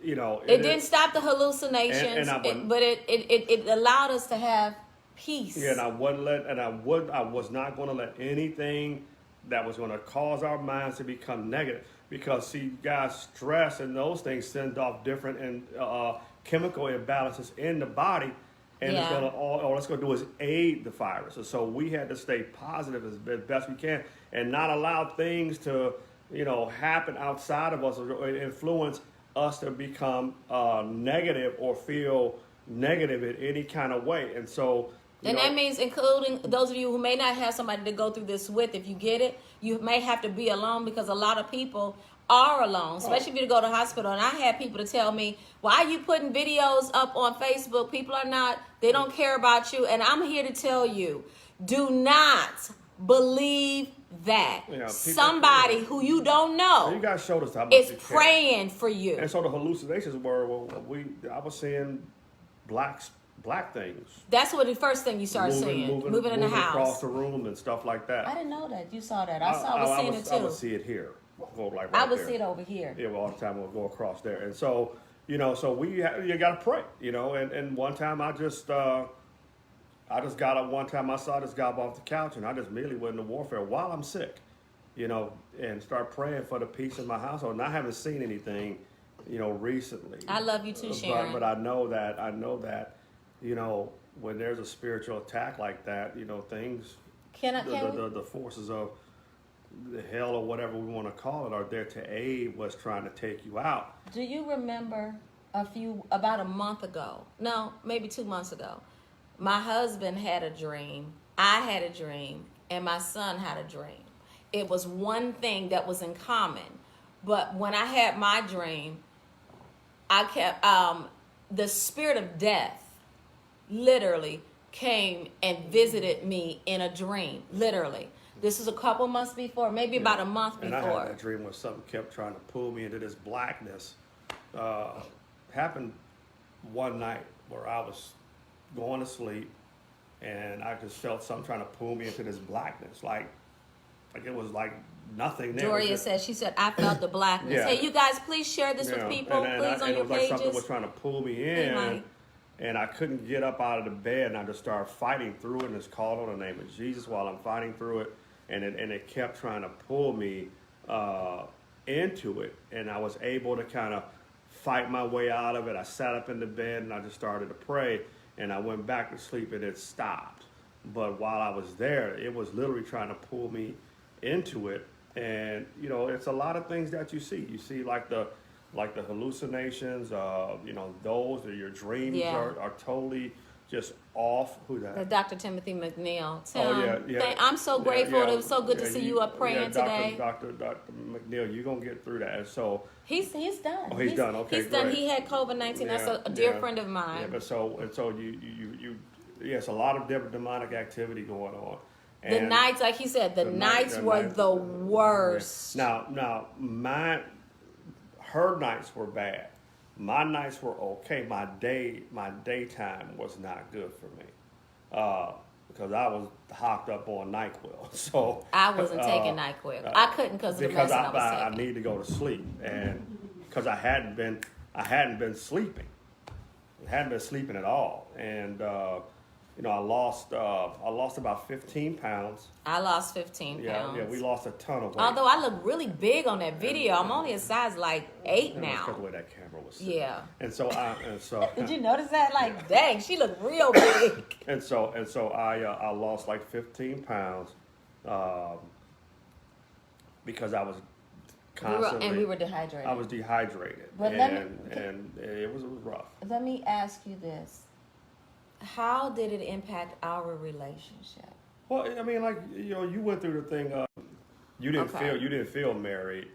It didn't stop the hallucinations, but it allowed us to have peace. Yeah, and I was not going to let anything that was going to cause our minds to become negative. Because, see, guys, stress and those things send off different chemical imbalances in the body. And it's going to all it's going to do is aid the virus. And so we had to stay positive as best we can and not allow things to, happen outside of us or influence us to become negative or feel negative in any kind of way. And so... that means including those of you who may not have somebody to go through this with. If you get it, you may have to be alone, because a lot of people are alone, especially if you go to the hospital. And I had people to tell me, why are you putting videos up on Facebook? People are not, they don't care about you. And I'm here to tell you, do not believe that somebody who you don't know you guys showed us how much is praying for you. And so the hallucinations were, I was seeing black things. That's what the first thing you started seeing, moving in the house, across the room and stuff like that. I didn't know that you saw that. I was seeing it too. I would see it here, go like right I would there. see it over here. Yeah, well, all the time we'll go across there, and so you got to pray, And one time I just got up. One time I saw this guy off the couch, and I just immediately went into warfare while I'm sick, and start praying for the peace in my household. And I haven't seen anything, recently. I love you too, Sharon. But I know that, when there's a spiritual attack like that, things. The forces of the hell or whatever we want to call it are there to aid what's trying to take you out. Do you remember about a month ago? No, maybe 2 months ago. My husband had a dream, I had a dream, and my son had a dream. It was one thing that was in common. But when I had my dream, I kept, the spirit of death literally came and visited me in a dream, literally. This was a couple months before, maybe about a month before. And I had that dream where something kept trying to pull me into this blackness. Happened one night where I was going to sleep, and I just felt something trying to pull me into this blackness, like it was like nothing there. Doria said, I felt the blackness. Yeah. Hey, you guys, please share this with people, please, on your pages. It was like something was trying to pull me in, and I couldn't get up out of the bed, and I just started fighting through it, and just called on the name of Jesus while I'm fighting through it, and it kept trying to pull me into it, and I was able to kind of fight my way out of it. I sat up in the bed, and I just started to pray. And I went back to sleep, and it stopped. But while I was there, it was literally trying to pull me into it. And it's a lot of things that you see. You see like the hallucinations. Those or your dreams are totally just off. Who that? Dr. Timothy McNeil. Tim, I'm so grateful. It was so good to see you up praying today. Dr. McNeil, you're gonna get through that. And so he's done. Oh, he's done. Okay, he's done. He had COVID-19. That's a dear friend of mine. Yeah, but so it's a lot of different demonic activity going on. And the nights, like he said, the nights were the worst. Now, her nights were bad. My nights were okay. My daytime was not good for me because I was hocked up on NyQuil. So I wasn't taking NyQuil. I couldn't because of the medicine I was taking. I need to go to sleep, and because I hadn't been sleeping. I hadn't been sleeping at all, and I lost about 15 pounds. I lost 15 pounds. Yeah, we lost a ton of weight. Although I look really big on that video. I'm only a size like 8 now. Because the way that camera was sitting. Yeah. And so Did you notice that? Like, dang, she looked real big. and so I lost like 15 pounds because I was constantly. We were dehydrated. I was dehydrated, but and it was rough. Let me ask you this. How did it impact our relationship? Well, I mean, like, you went through the thing. You didn't feel married.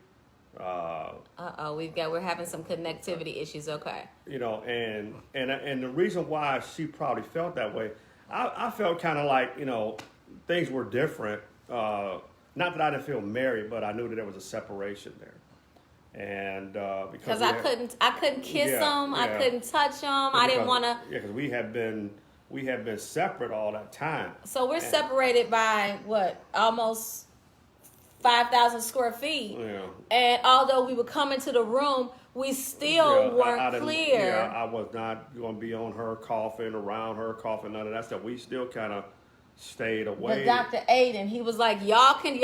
We're having some connectivity issues. Okay. And the reason why she probably felt that way, I felt kind of like things were different. Not that I didn't feel married, but I knew that there was a separation there. And because I couldn't kiss him, I couldn't touch him. I didn't want to. Yeah, because we had been separate all that time. So we're separated by almost 5,000 square feet. Yeah. And although we would come into the room, we still weren't clear. Yeah, I was not going to be on her coughing, around her coughing, none of that stuff. We still kind of stayed away. But Dr. Aiden, he was like, y'all can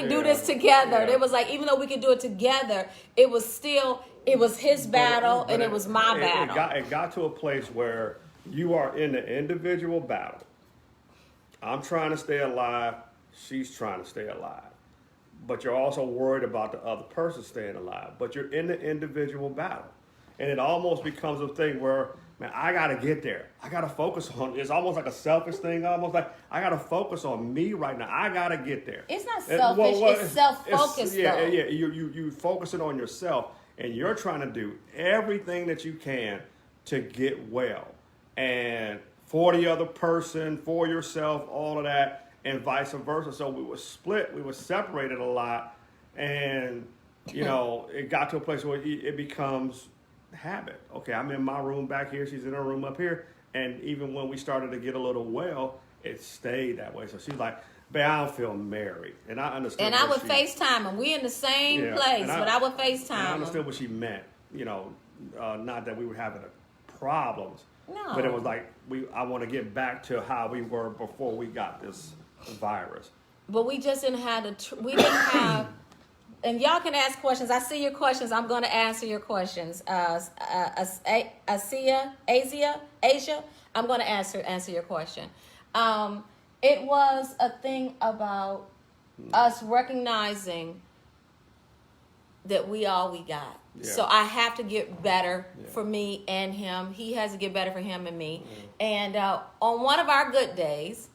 do this together. Yeah. It was like, even though we could do it together, it was his battle and it was my battle. It got to a place where you are in the individual battle. I'm trying to stay alive. She's trying to stay alive. But you're also worried about the other person staying alive. But you're in the individual battle. and it almost becomes a thing where, man, I gotta get there. I gotta focus on. It's almost like a selfish thing. Almost like I gotta focus on me right now. I gotta get there. It's not selfish. It's self-focused. Yeah, though. yeah. You focusing on yourself, and you're trying to do everything that you can to get well, and for the other person, for yourself, all of that, and vice versa. So we were split. We were separated a lot, and it got to a place where it becomes habit. Okay, I'm in my room back here, she's in her room up here, and even when we started to get a little well, it stayed that way. So she's like, "Babe, I don't feel married," and I understood. And I would FaceTime him. We in the same place, but I would FaceTime him. I understood what she meant. Not that we were having problems, no, but it was like I want to get back to how we were before we got this virus. But we just didn't have we didn't have. And y'all can ask questions. I see your questions. I'm going to answer your questions. Asia, I'm going to answer your question. It was a thing about us recognizing that we all we got. Yeah. So I have to get better for me and him. He has to get better for him and me. And on one of our good days,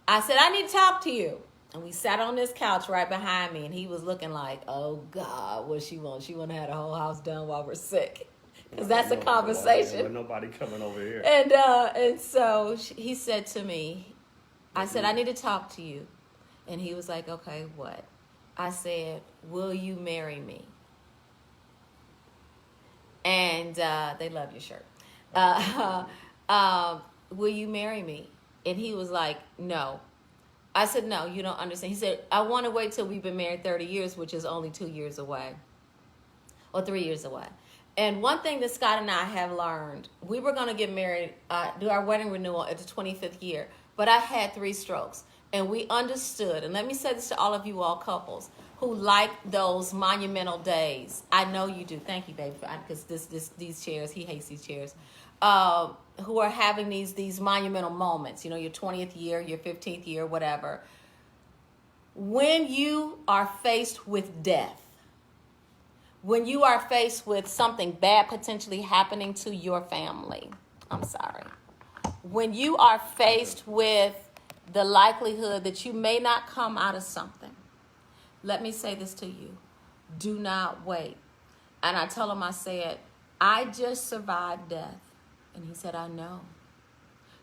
I said, I need to talk to you. And we sat on this couch right behind me, and he was looking like, oh, God, what she want? She want to have the whole house done while we're sick. Because that's a conversation. But nobody coming over here. And so he said to me, I said, I need to talk to you. And he was like, okay, what? I said, will you marry me? And they love your shirt. Will you marry me? And he was like, no. I said, no, you don't understand. He said, I want to wait till we've been married 30 years, which is only 2 years away. Or 3 years away. And one thing that Scott and I have learned, we were going to get married, do our wedding renewal at the 25th year. But I had 3 strokes. And we understood, and let me say this to all of you all couples who like those monumental days. I know you do. Thank you, baby, because these chairs, he hates these chairs. Who are having these monumental moments, your 20th year, your 15th year, whatever. When you are faced with death, when you are faced with something bad potentially happening to your family, when you are faced with the likelihood that you may not come out of something, let me say this to you. Do not wait. And I told him, I said, I just survived death. And he said, I know.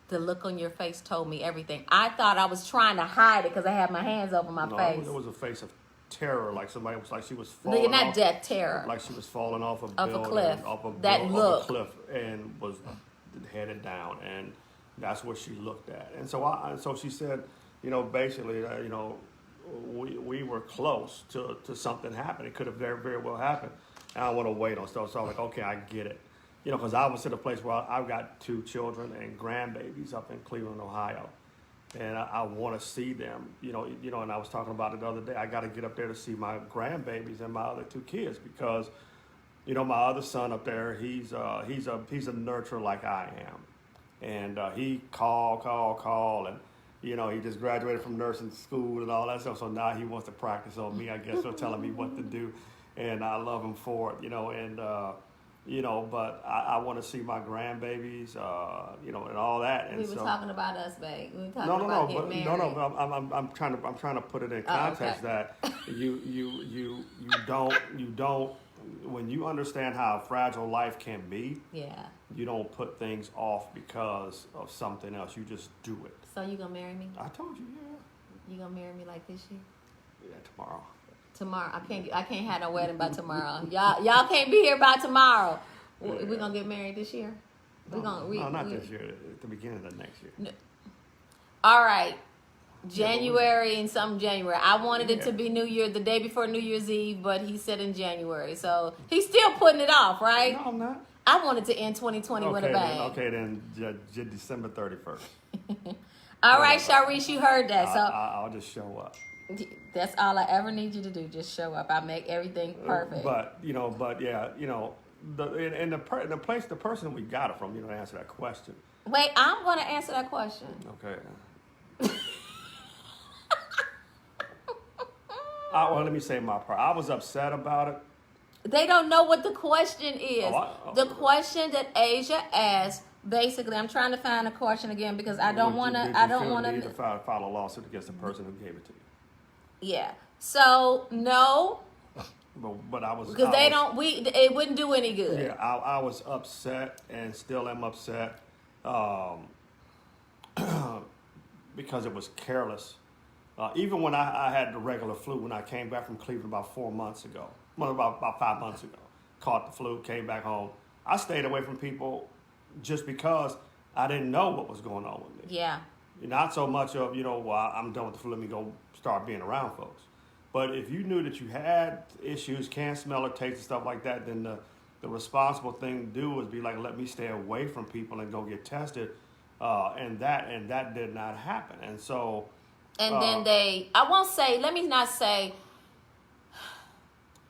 The look on your face told me everything. I thought I was trying to hide it because I had my hands over my face. It was a face of terror, like somebody was like she was falling off. Not death, terror. Like she was falling off a cliff. Off a cliff, and was headed down. And that's what she looked at. And so she said, basically, we were close to something happening. It could have very, very well happened. And I want to wait on stuff. So I was like, okay, I get it. Because I was at a place where I've got 2 children and grandbabies up in Cleveland, Ohio. And I want to see them, and I was talking about it the other day. I got to get up there to see my grandbabies and my other 2 kids because, my other son up there, he's a nurturer like I am. And he call, and, he just graduated from nursing school and all that stuff. So now he wants to practice on me, I guess, so telling me what to do. And I love him for it, but I want to see my grandbabies, and all that. And we were talking about us, babe. We were talking about getting married. No. I'm trying to put it in context that you don't. When you understand how fragile life can be, you don't put things off because of something else. You just do it. So you gonna marry me? I told you, yeah. You gonna marry me like this year? Yeah, tomorrow. Tomorrow, I can't have no wedding by tomorrow. Y'all can't be here by tomorrow. Yeah. We gonna get married this year? Not this year. At the beginning of next year. No. All right, January and something January. I wanted it to be New Year, the day before New Year's Eve, but he said in January. So he's still putting it off, right? No, I'm not. I wanted to end 2020 with a bang. Then December 31st. All right, Sharice, you heard that. So I'll just show up. That's all I ever need you to do. Just show up. I make everything perfect. But the person we got it from, to answer that question. Wait, I'm going to answer that question. Okay. Let me say my part. I was upset about it, They don't know what the question is. Oh, The question that Asia asked, basically, I'm trying to find the question again because I don't want to. Did I you don't feel want the need to. to file a lawsuit against the person who gave it to you? Yeah. So no, But I was because I they was, don't. It wouldn't do any good. Yeah, I was upset and still am upset because it was careless. Even when I had the regular flu, when I came back from Cleveland about 4 months ago, well, about 5 months ago, caught the flu, came back home. I stayed away from people just because I didn't know what was going on with me. Yeah. Not so much of, well, I'm done with the flu, let me go start being around folks. But if you knew that you had issues, can't smell or taste and stuff like that, then the responsible thing to do was be like, let me stay away from people and go get tested. And that did not happen. And so... And then I won't say, let me not say,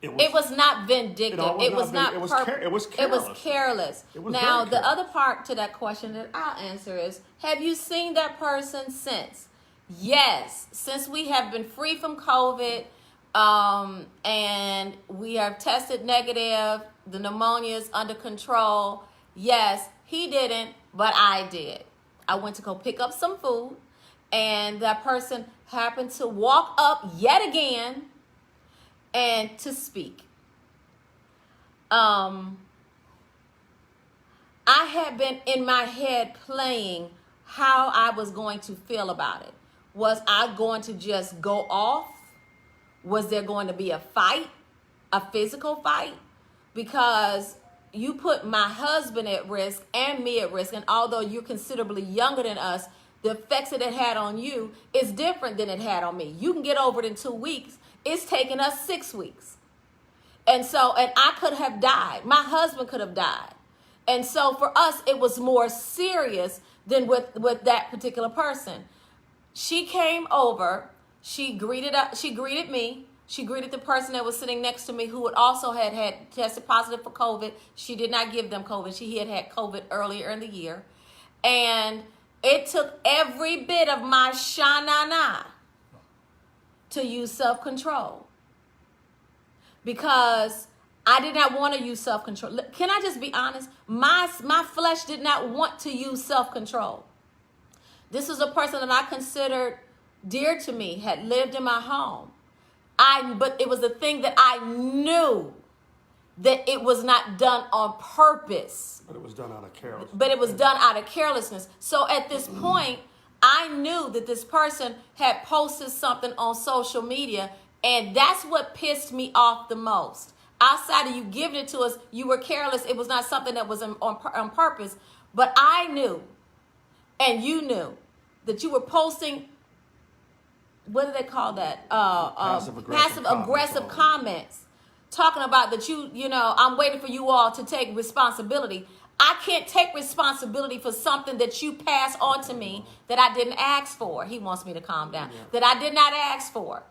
it was not vindictive. It was careless. Now, the other part to that question that I'll answer is, have you seen that person since? Yes. Since we have been free from COVID, and we have tested negative, the pneumonia is under control. Yes, he didn't, but I did. I went to go pick up some food, and that person happened to walk up yet again and to speak. I had been in my head playing how I was going to feel about it. Was I going to just go off? Was there going to be a fight, a physical fight? Because you put my husband at risk and me at risk, and although you're considerably younger than us, the effects that it had on you is different than it had on me. You can get over it in 2 weeks. It's taken us 6 weeks. And I could have died. My husband could have died. And so for us, it was more serious than with that particular person. She came over. She greeted me. She greeted the person that was sitting next to me who also had tested positive for COVID. She did not give them COVID. He had COVID earlier in the year. And it took every bit of my sha-na-na to use self-control. Because I did not want to use self-control. Can I just be honest? My flesh did not want to use self-control. This was a person that I considered dear to me, had lived in my home. But it was a thing that I knew that it was not done on purpose. But it was done out of carelessness. So at this point, I knew that this person had posted something on social media, and that's what pissed me off the most. Outside of you giving it to us, you were careless. It was not something that was on purpose. But I knew, and you knew, that you were posting, what do they call that? Passive aggressive comments. Talking about that I'm waiting for you all to take responsibility. I can't take responsibility for something that you pass on to me that I didn't ask for. He wants me to calm down. Yeah. That I did not ask for.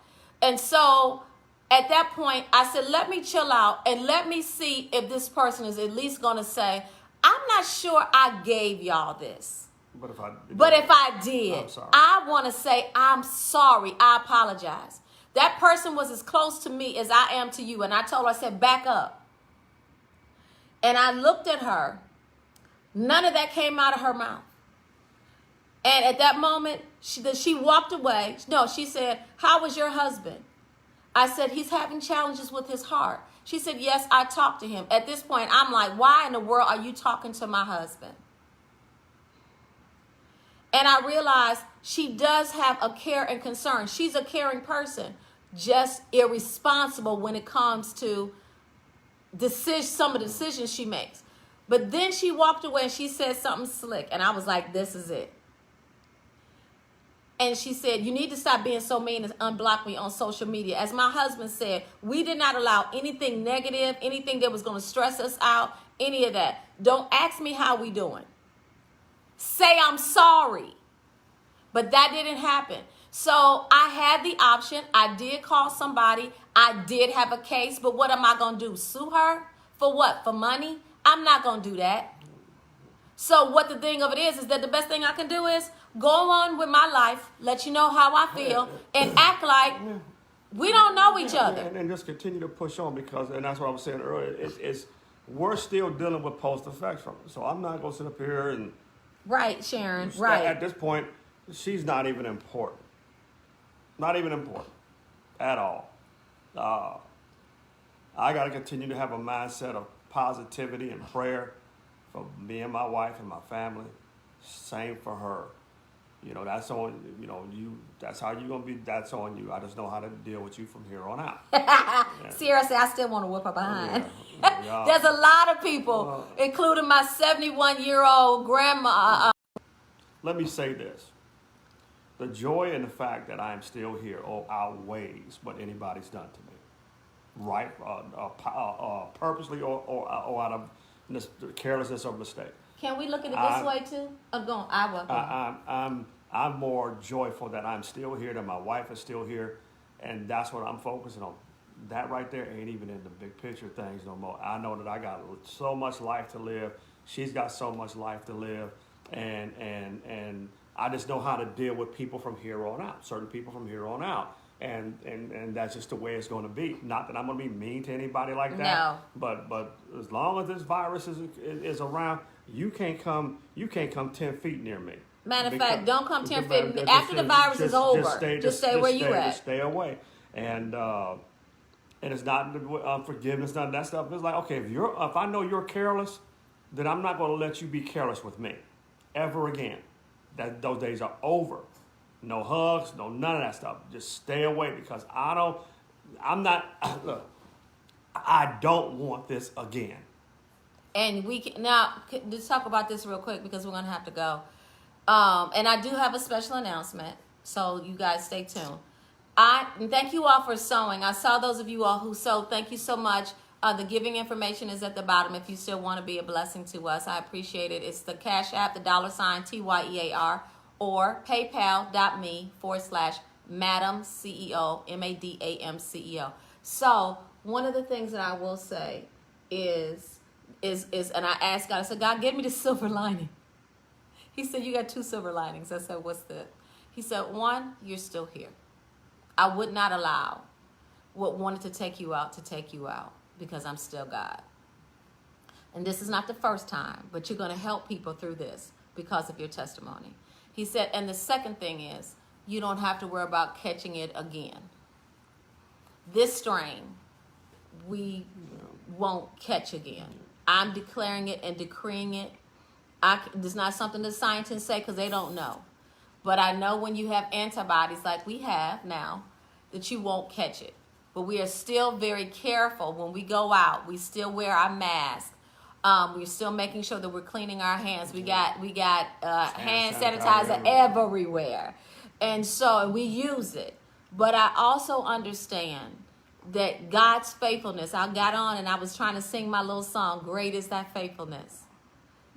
And so at that point, I said, let me chill out and let me see if this person is at least going to say, I'm not sure I gave y'all this. But if I did, I'm sorry. I want to say, I'm sorry. I apologize. That person was as close to me as I am to you. And I told her, I said, back up. And I looked at her. None of that came out of her mouth. And at that moment, she walked away. No, she said, how was your husband? I said, he's having challenges with his heart. She said, yes, I talked to him. At this point, I'm like, why in the world are you talking to my husband? And I realized she does have a care and concern. She's a caring person, just irresponsible when it comes to some of the decisions she makes. But then she walked away and she said something slick. And I was like, this is it. And she said, you need to stop being so mean and unblock me on social media. As my husband said, we did not allow anything negative, anything that was going to stress us out, any of that. Don't ask me how we doing. Say I'm sorry. But that didn't happen. So I had the option. I did call somebody. I did have a case. But what am I going to do? Sue her? For what? For money? I'm not going to do that. So what the thing of it is that the best thing I can do is go on with my life, let you know how I feel, and act like We don't know each other. And just continue to push on because, and that's what I was saying earlier, it's we're still dealing with post effects from it. So I'm not going to sit up here and. Right, Sharon, right. At this point, she's not even important. Not even important at all. I got to continue to have a mindset of positivity and prayer for me and my wife and my family. Same for her. You know, that's on, you know, that's how you're going to be, that's on you. I just know how to deal with you from here on out. Seriously, I still want to whip her behind. Yeah. There's a lot of people, including my 71-year-old grandma. Let me say this. The joy in the fact that I am still here outweighs what anybody's done to me. Right? Purposely or out of carelessness or mistake. Can we look at it this way too? I'm more joyful that I'm still here, that my wife is still here, and that's what I'm focusing on. That right there ain't even in the big picture things no more. I know that I got so much life to live. She's got so much life to live, and I just know how to deal with people from here on out. Certain people from here on out. And that's just the way it's going to be. Not that I'm going to be mean to anybody like that. No. But as long as this virus is around, you can't come 10 feet near me. Matter of fact, don't come 10 feet. After the virus is over, just stay where you at. Just stay away. And it's not forgiveness, none of that stuff. It's like, okay, if I know you're careless, then I'm not going to let you be careless with me ever again. Those days are over. No hugs, none of that stuff. Just stay away because I don't want this again. And we can, now, let's talk about this real quick because we're going to have to go. And I do have a special announcement, so you guys stay tuned. Thank you all for sewing. I saw those of you all who sewed. Thank you so much. The giving information is at the bottom if you still want to be a blessing to us. I appreciate it. It's the Cash App, the $ TYEAR, or paypal.me/Madam CEO, MADAMCEO. So one of the things that I will say is, and I asked God, I said, God, give me the silver lining. He said, you got 2 silver linings. I said, what's that? He said, 1, you're still here. I would not allow what wanted to take you out because I'm still God. And this is not the first time, but you're going to help people through this because of your testimony. He said, and the second thing is, you don't have to worry about catching it again. This strain, we won't catch again. I'm declaring it and decreeing it. It's not something the scientists say because they don't know. But I know when you have antibodies like we have now, that you won't catch it. But we are still very careful when we go out. We still wear our mask. We're still making sure that we're cleaning our hands. We got hand sanitizer everywhere. And so we use it. But I also understand that God's faithfulness, I got on and I was trying to sing my little song, Great is Thy Faithfulness.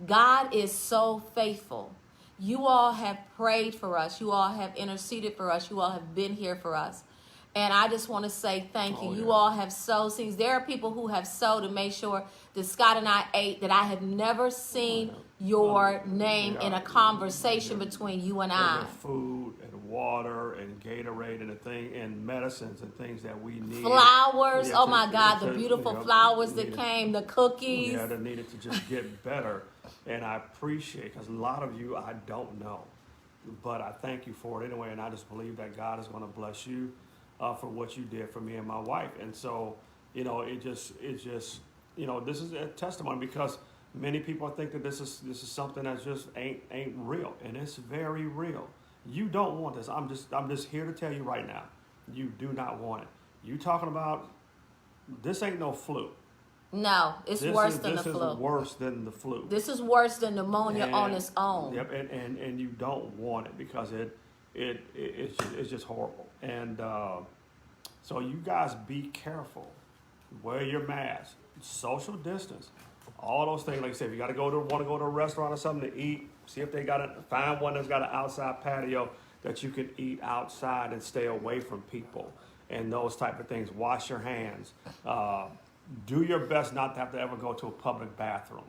God is so faithful. You all have prayed for us. You all have interceded for us. You all have been here for us. And I just want to say thank you. You all have sowed seeds. There are people who have sowed to make sure that Scott and I ate, that I have never seen your name in a conversation between you and I. Food and water and Gatorade and medicines and things that we need. Flowers. Oh my God, the beautiful flowers that came, the cookies. Yeah, that needed to just get better. And I appreciate, because a lot of you I don't know. But I thank you for it anyway. And I just believe that God is going to bless you for what you did for me and my wife. And so, it just, this is a testimony because many people think that this is something that just ain't real, and it's very real. You don't want this. I'm just here to tell you right now, you do not want it. You talking about this ain't no flu. No, it's worse than the flu. This is worse than the flu. This is worse than pneumonia on its own. Yep, and you don't want it because it's just horrible. And so you guys be careful. Wear your mask. Social distance. All those things. Like I said, if you want to go to a restaurant or something to eat, see if they find one that's got an outside patio that you can eat outside and stay away from people and those type of things. Wash your hands. Do your best not to have to ever go to a public bathroom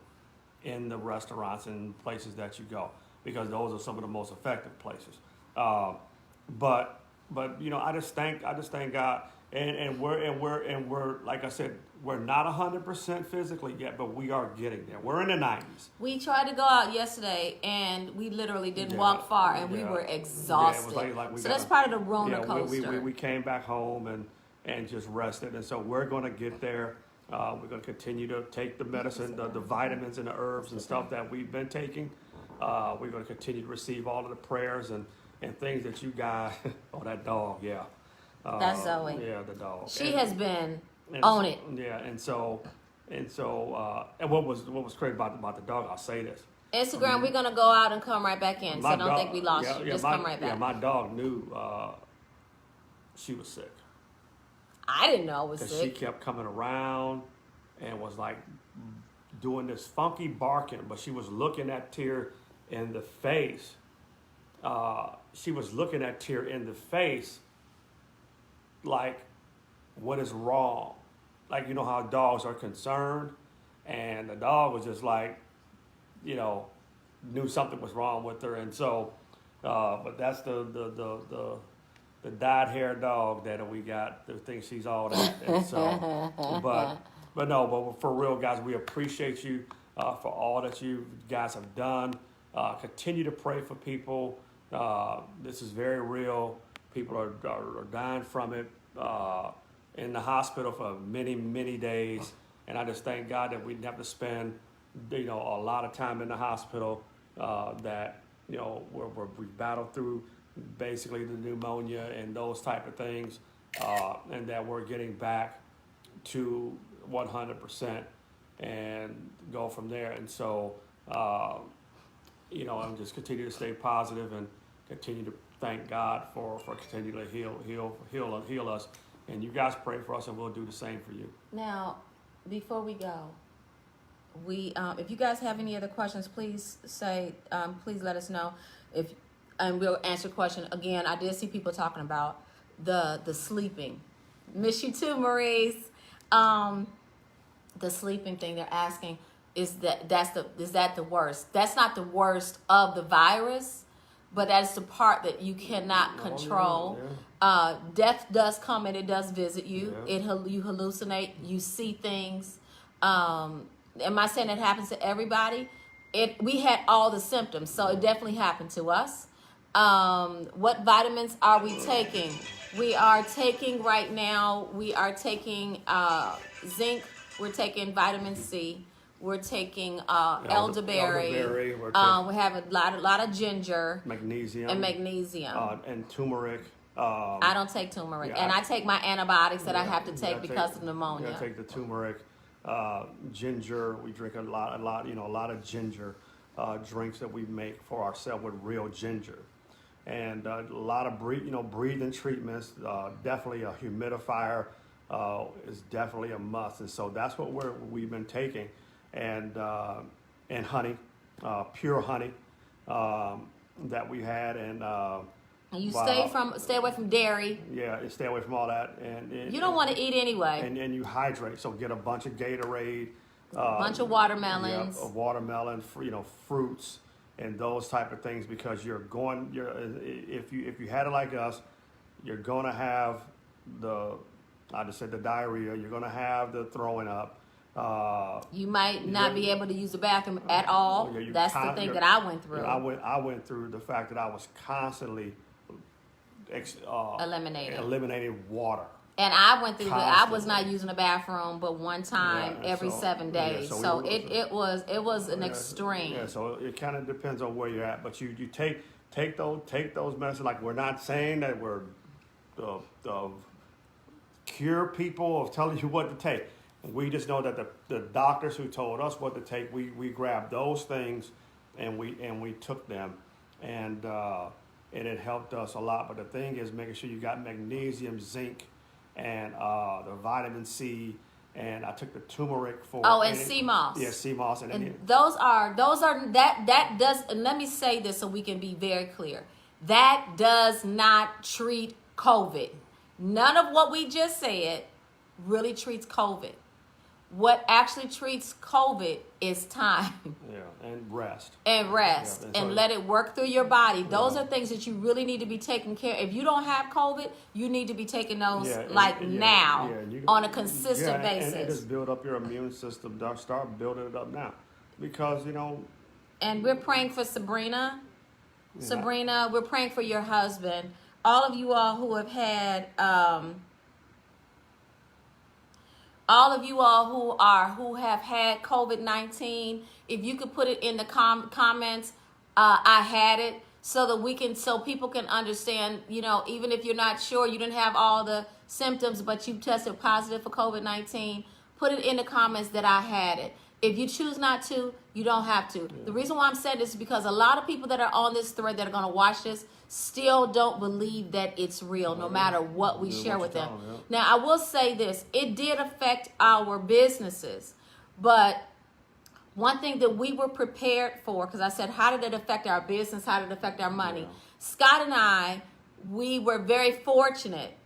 in the restaurants and places that you go, because those are some of the most effective places. But I just thank God. and we're like I said, we're not 100% physically yet, but we are getting there. We're in the 90s. We tried to go out yesterday, and we literally didn't walk far, and we were exhausted. It was like so that's part of the roller coaster. We came back home and just rested, and so we're going to get there. We're going to continue to take the medicine, the vitamins and the herbs and stuff that we've been taking. We're going to continue to receive all of the prayers and things that you guys. Oh, that dog, yeah. That's Zoe. Yeah, the dog. She has been on it. Yeah, and what was crazy about the dog? I'll say this. Instagram, we're gonna go out and come right back in. So don't think we lost you. Just come right back. Yeah, my dog knew she was sick. I didn't know I was sick. Because she kept coming around and was like doing this funky barking, but she was looking at Tyr in the face. She was looking at Tyr in the face like, what is wrong? Like, you know how dogs are concerned, and the dog was just like, you know, knew something was wrong with her, and so, but that's the dyed-haired dog that we got. The thing she's all that, and so, but for real, guys, we appreciate you for all that you guys have done. Continue to pray for people. This is very real. People are dying from it in the hospital for many, many days. And I just thank God that we didn't have to spend, a lot of time in the hospital, that, we battled through basically the pneumonia and those type of things, and that we're getting back to 100% and go from there. And so, I'm just continue to stay positive and continue to thank God for continuing to heal us. And you guys pray for us, and we'll do the same for you. Now, before we go, if you guys have any other questions, please please let us know. And we'll answer question again. I did see people talking about the sleeping. Miss you too, Maurice. The sleeping thing they're asking is that the worst? That's not the worst of the virus, but that's the part that you cannot control. Yeah. Death does come and it does visit you. Yeah. You hallucinate. You see things. Am I saying it happens to everybody? We had all the symptoms, so it definitely happened to us. What vitamins are we taking? We are taking right now. We are taking zinc. We're taking vitamin C. We're taking elderberry. We have a lot of ginger, magnesium, and turmeric. I don't take turmeric, and I take my antibiotics that I have to take because of pneumonia. I take the turmeric, ginger. We drink a lot of ginger drinks that we make for ourselves with real ginger, and a lot of breathing treatments. Definitely a humidifier is definitely a must, and so that's what we've been taking. And honey, pure honey that we had, and you stay away from dairy. Yeah, stay away from all that, and you don't want to eat anyway. And you hydrate, so get a bunch of Gatorade, a bunch of watermelons, fruits, and those type of things, because if you had it like us, you're gonna have the diarrhea. You're gonna have the throwing up. You might not be able to use the bathroom at all. That's the thing that I went through. I went through the fact that I was constantly eliminating water. And I went through I was not using the bathroom but one time every 7 days. So it was an extreme. Yeah, so it kind of depends on where you're at. But you take those medicines. Like, we're not saying that we're the cure people of telling you what to take. We just know that the doctors who told us what to take, we grabbed those things and we took them, and it helped us a lot. But the thing is making sure you got magnesium, zinc, and the vitamin C, and I took the turmeric for sea moss. Yeah, sea moss, and those are that does. And let me say this so we can be very clear. That does not treat COVID. None of what we just said really treats COVID. what actually treats COVID is time. Yeah, and rest. And rest, Yeah, and let it work through your body. Those are things that you really need to be taking care. If you don't have COVID, you need to be taking those now on a consistent basis. And just build up your immune system. Start building it up now, because And we're praying for Sabrina. Sabrina, we're praying for your husband. All of you all who have had who have had COVID-19, if you could put it in the comments, I had it, so people can understand, even if you're not sure, you didn't have all the symptoms, but you tested positive for COVID-19, put it in the comments that I had it. If you choose not to, you don't have to. The reason why I'm saying this is because a lot of people that are on this thread that are going to watch this still don't believe that it's real, no matter what we share with them. Now, I will say this. It did affect our businesses. But one thing that we were prepared for, because I said, how did it affect our business? How did it affect our money? Yeah. Scott and I, we were very fortunate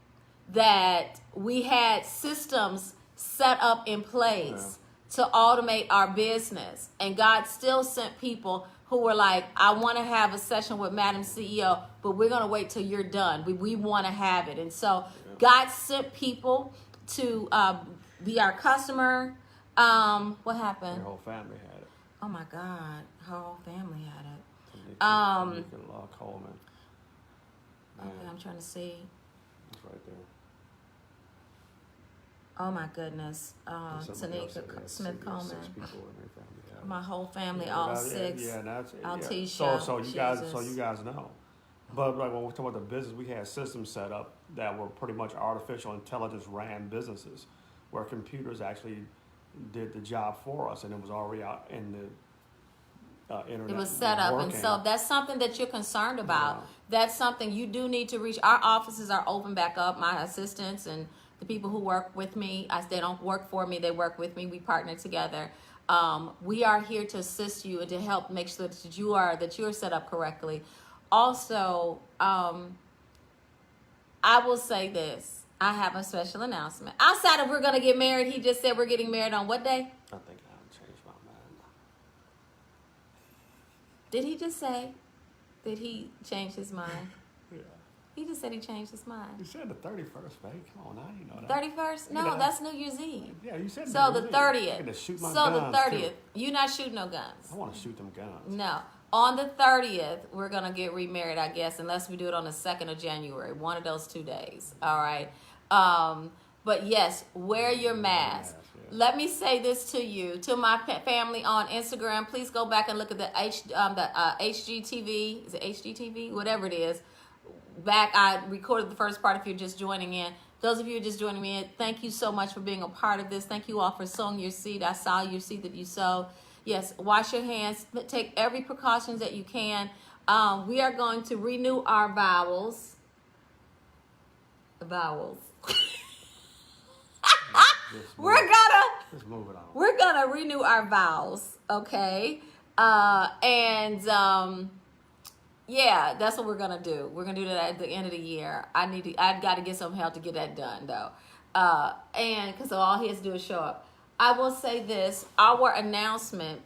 that we had systems set up in place to automate our business. And God still sent people who were like, I want to have a session with Madam CEO, but we're going to wait till you're done. We want to have it. And so God sent people to be our customer. What happened? Her whole family had it. Oh my God, her whole family had it. Coleman. Okay, I'm trying to see. It's right there. Oh my goodness, Tanika Smith Coleman. My whole family, all six. Yeah, that's Altisha. So you guys know. But like when we're talking about the business, we had systems set up that were pretty much artificial intelligence ran businesses, where computers actually did the job for us, and it was already out in the internet. It was set up, and so that's something that you're concerned about. That's something you do need to reach. Our offices are open back up. My assistants and the people who work with me, they don't work for me, they work with me. We partner together. We are here to assist you and to help make sure that you are set up correctly. Also, I will say this. I have a special announcement. Outside of we're going to get married, he just said we're getting married on what day? I think I'll change my mind. Did he just say that he changed his mind? Yeah. He just said he changed his mind. You said the 31st, babe. Come on, now you know that. 31st? No, that's New Year's Eve. Yeah, you said so the 30th. I'm gonna shoot my so guns the 30th. too. You're not shooting no guns. I want to shoot them guns. No. On the 30th, we're going to get remarried, I guess, unless we do it on the 2nd of January. One of those 2 days. All right. But yes, wear your mask. Let me say this to you, to my family on Instagram. Please go back and look at the HGTV. Is it HGTV? Whatever it is. Back, I recorded the first part if you're just joining in. Those of you who are just joining me in, thank you so much for being a part of this. Thank you all for sowing your seed. I saw your seed that you sowed. Yes, wash your hands. Take every precautions that you can. We are going to renew our vowels. We're gonna renew our vows, okay? Yeah, that's what we're gonna do. We're gonna do that at the end of the year. I've got to get some help to get that done though. And because all he has to do is show up. I will say this, our announcement,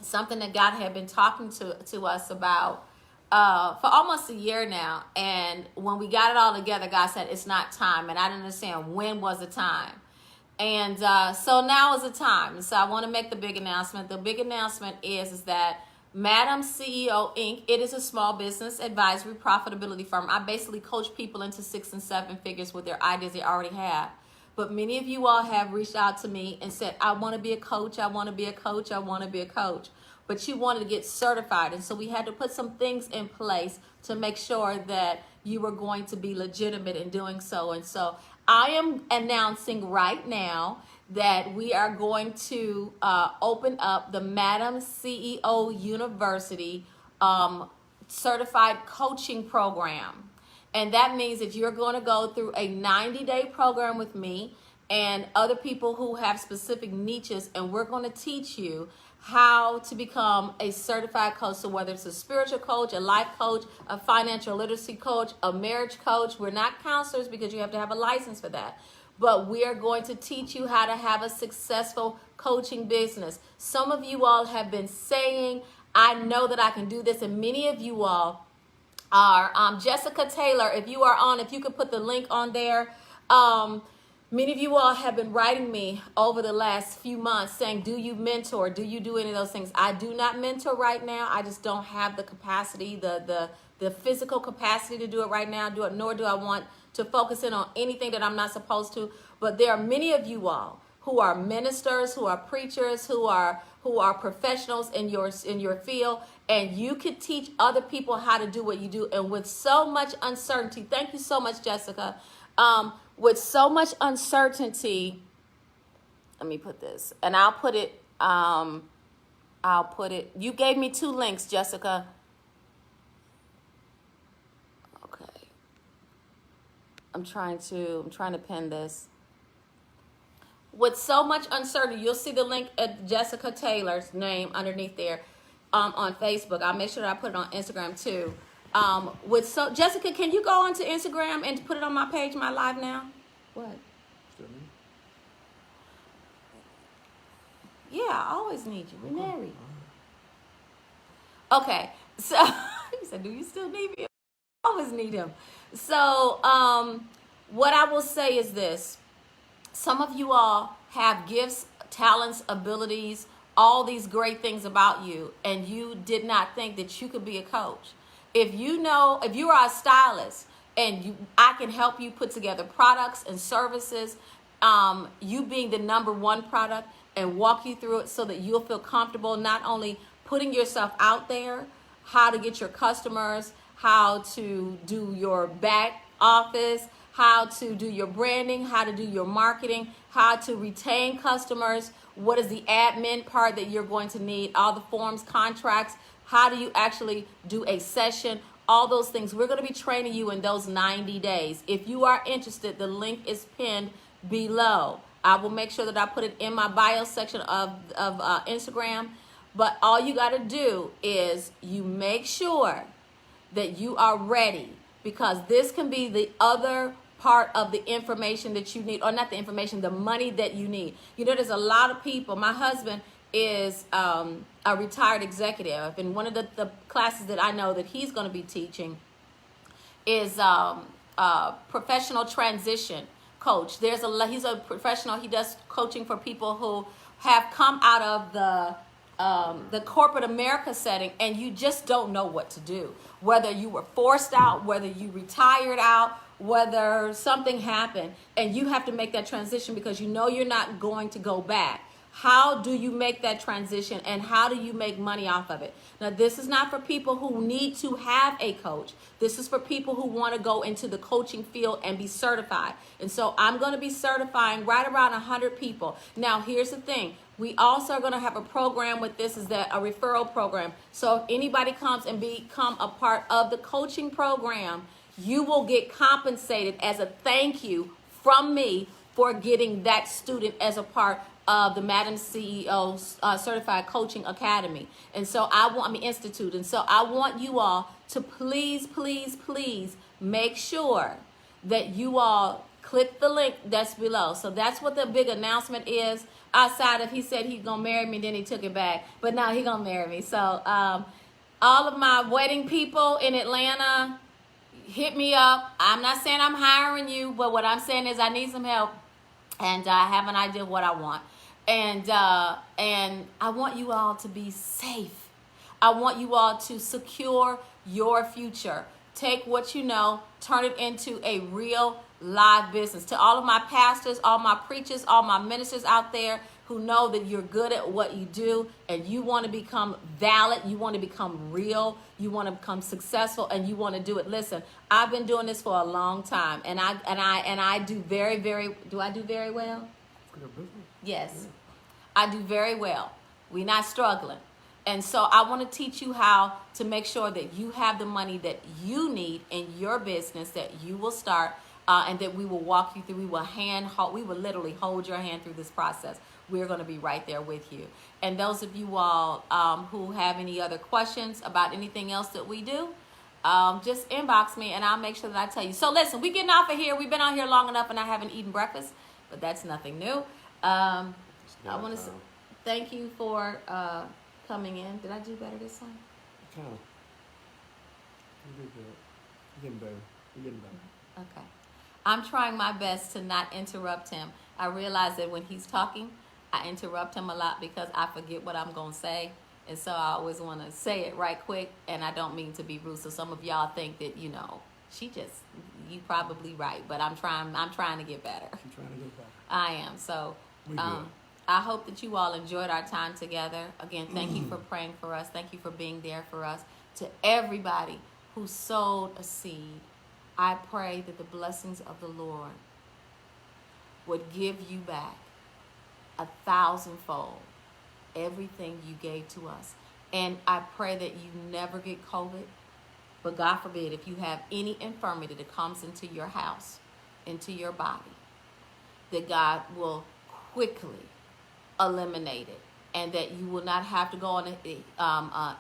something that God had been talking to us about for almost a year now. And when we got it all together, God said, it's not time. And I didn't understand when was the time. And so now is the time. And so I want to make the big announcement. The big announcement is that Madam CEO Inc., it is a small business advisory profitability firm. I basically coach people into 6 and 7 figures with their ideas they already have. But many of you all have reached out to me and said, I want to be a coach, I want to be a coach, I want to be a coach. But you wanted to get certified. And so we had to put some things in place to make sure that you were going to be legitimate in doing so. And so I am announcing right now that we are going to open up the Madam CEO University certified coaching program. And that means that you're going to go through a 90-day program with me and other people who have specific niches, and we're going to teach you how to become a certified coach. So whether it's a spiritual coach, a life coach, a financial literacy coach, a marriage coach, we're not counselors because you have to have a license for that. but we are going to teach you how to have a successful coaching business. Some of you all have been saying, I know that I can do this, and many of you all are. Jessica Taylor, if you are on, if you could put the link on there. Many of you all have been writing me over the last few months saying, do you mentor? Do you do any of those things? I do not mentor right now. I just don't have the capacity, the physical capacity to do it right now, nor do I want to focus in on anything that I'm not supposed to. But there are many of you all who are ministers, who are preachers, who are professionals in your field, and you could teach other people how to do what you do. And with so much uncertainty, thank you so much, Jessica. With so much uncertainty, let me put this, and I'll put it, you gave me 2 links, Jessica. Okay. I'm trying to pin this. With so much uncertainty, you'll see the link at Jessica Taylor's name underneath there on Facebook. I'll make sure that I put it on Instagram too. Jessica, can you go onto Instagram and put it on my page, my live now? What? Yeah, I always need you. We're married. Okay, so he said, do you still need me? I always need him. So what I will say is this. Some of you all have gifts, talents, abilities, all these great things about you, and you did not think that you could be a coach. If you are a stylist and I can help you put together products and services, you being the number one product, and walk you through it so that you'll feel comfortable not only putting yourself out there, how to get your customers, how to do your back office, how to do your branding, how to do your marketing, how to retain customers, what is the admin part that you're going to need, all the forms, contracts, how do you actually do a session, all those things. We're going to be training you in those 90 days. If you are interested, the link is pinned below. I will make sure that I put it in my bio section of Instagram. But all you got to do is you make sure that you are ready, because this can be the other part of the information that you need, or not the information, the money that you need. You know, there's a lot of people. My husband is a retired executive, and one of the classes that I know that he's going to be teaching is professional transition coach. He's a professional. He does coaching for people who have come out of the corporate America setting, and you just don't know what to do. Whether you were forced out, whether you retired out, whether something happened, and you have to make that transition because you know you're not going to go back. How do you make that transition, and how do you make money off of it? Now, this is not for people who need to have a coach. This is for people who want to go into the coaching field and be certified. And so I'm going to be certifying right around 100 people. Now, here's the thing. We also are going to have a program with this, is that a referral program. So if anybody comes and become a part of the coaching program, you will get compensated as a thank you from me for getting that student as a part of the Madam CEO Certified Coaching Academy. And so Institute. And so I want you all to please, please, please make sure that you all click the link that's below. So that's what the big announcement is. Outside of, he said he's going to marry me, then he took it back. But now he's going to marry me. So all of my wedding people in Atlanta, hit me up. I'm not saying I'm hiring you, but what I'm saying is I need some help, and I have an idea of what I want. And I want you all to be safe. I want you all to secure your future. Take what you know, turn it into a real live business. To all of my pastors, all my preachers, all my ministers out there who know that you're good at what you do, and you want to become valid, you want to become real, you want to become successful, and you want to do it. Listen, I've been doing this for a long time, and I do very, very. Do I do very well? Yes, I do very well. We're not struggling. And so I want to teach you how to make sure that you have the money that you need in your business, that you will start, and that we will walk you through. We will literally hold your hand through this process. We're going to be right there with you. And those of you all who have any other questions about anything else that we do, just inbox me and I'll make sure that I tell you. So listen, we're getting off of here. We've been out here long enough and I haven't eaten breakfast. but that's nothing new. I want to thank you for coming in. Did I do better this time? Kind of. You did good. You're getting better. You're getting better. Okay. I'm trying my best to not interrupt him. I realize that when he's talking, I interrupt him a lot because I forget what I'm going to say. And so I always want to say it right quick, and I don't mean to be rude. So some of y'all think that, you probably right, but I'm trying to get better. I'm trying to get better. I am. So I hope that you all enjoyed our time together. Again, thank you for praying for us. Thank you for being there for us. To everybody who sowed a seed, I pray that the blessings of the Lord would give you back 1,000-fold everything you gave to us. And I pray that you never get COVID, but God forbid, if you have any infirmity that comes into your house, into your body, that God will quickly eliminate it, and that you will not have to go on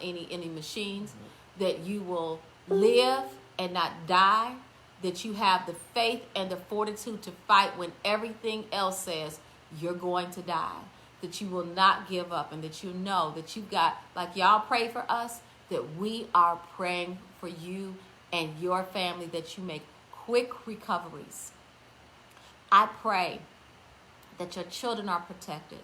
any machines, that you will live and not die, that you have the faith and the fortitude to fight when everything else says you're going to die, that you will not give up, and that you know that you got, like y'all pray for us, that we are praying for you and your family, that you make quick recoveries. I pray that your children are protected,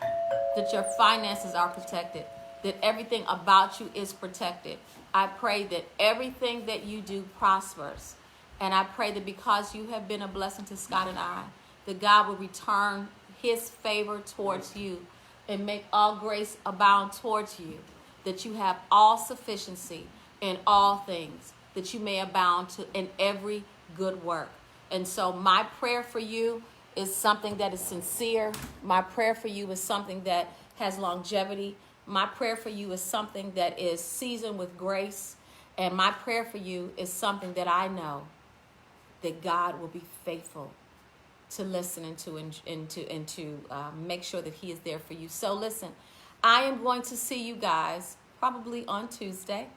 that your finances are protected, that everything about you is protected. I pray that everything that you do prospers. And I pray that because you have been a blessing to Scott and I, that God will return his favor towards you and make all grace abound towards you, that you have all sufficiency in all things, that you may abound in every good work. And so my prayer for you is something that is sincere. My prayer for you is something that has longevity. My prayer for you is something that is seasoned with grace. And my prayer for you is something that I know that God will be faithful to listen and to make sure that he is there for you. So listen, I am going to see you guys probably on Tuesday.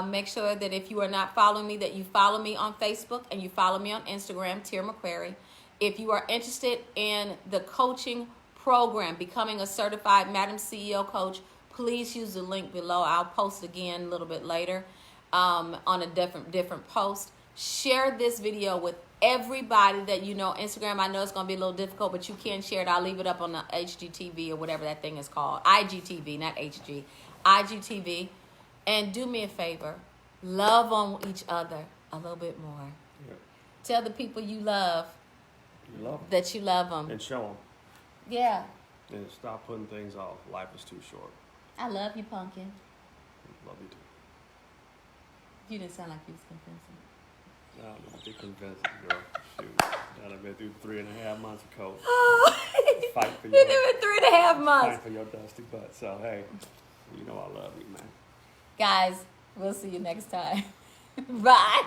Make sure that if you are not following me, that you follow me on Facebook and you follow me on Instagram, Tia McQuarrie. If you are interested in the coaching program, becoming a certified Madam CEO coach, please use the link below. I'll post again a little bit later on a different post. Share this video with everybody that you know. Instagram, I know it's going to be a little difficult, but you can share it. I'll leave it up on the HGTV or whatever that thing is called. IGTV, not HG. IGTV. And do me a favor. Love on each other a little bit more. Yep. Tell the people you love, that you love them. And show them. Yeah. And stop putting things off. Life is too short. I love you, Pumpkin. Love you too. You didn't sound like you was convincing. No, I'm too convinced, girl. Shoot. I've been through 3.5 months of COVID. Fight for You did it 3.5 months. Fight for your dusty butt. So, hey, you know I love you, man. Guys, we'll see you next time. Bye.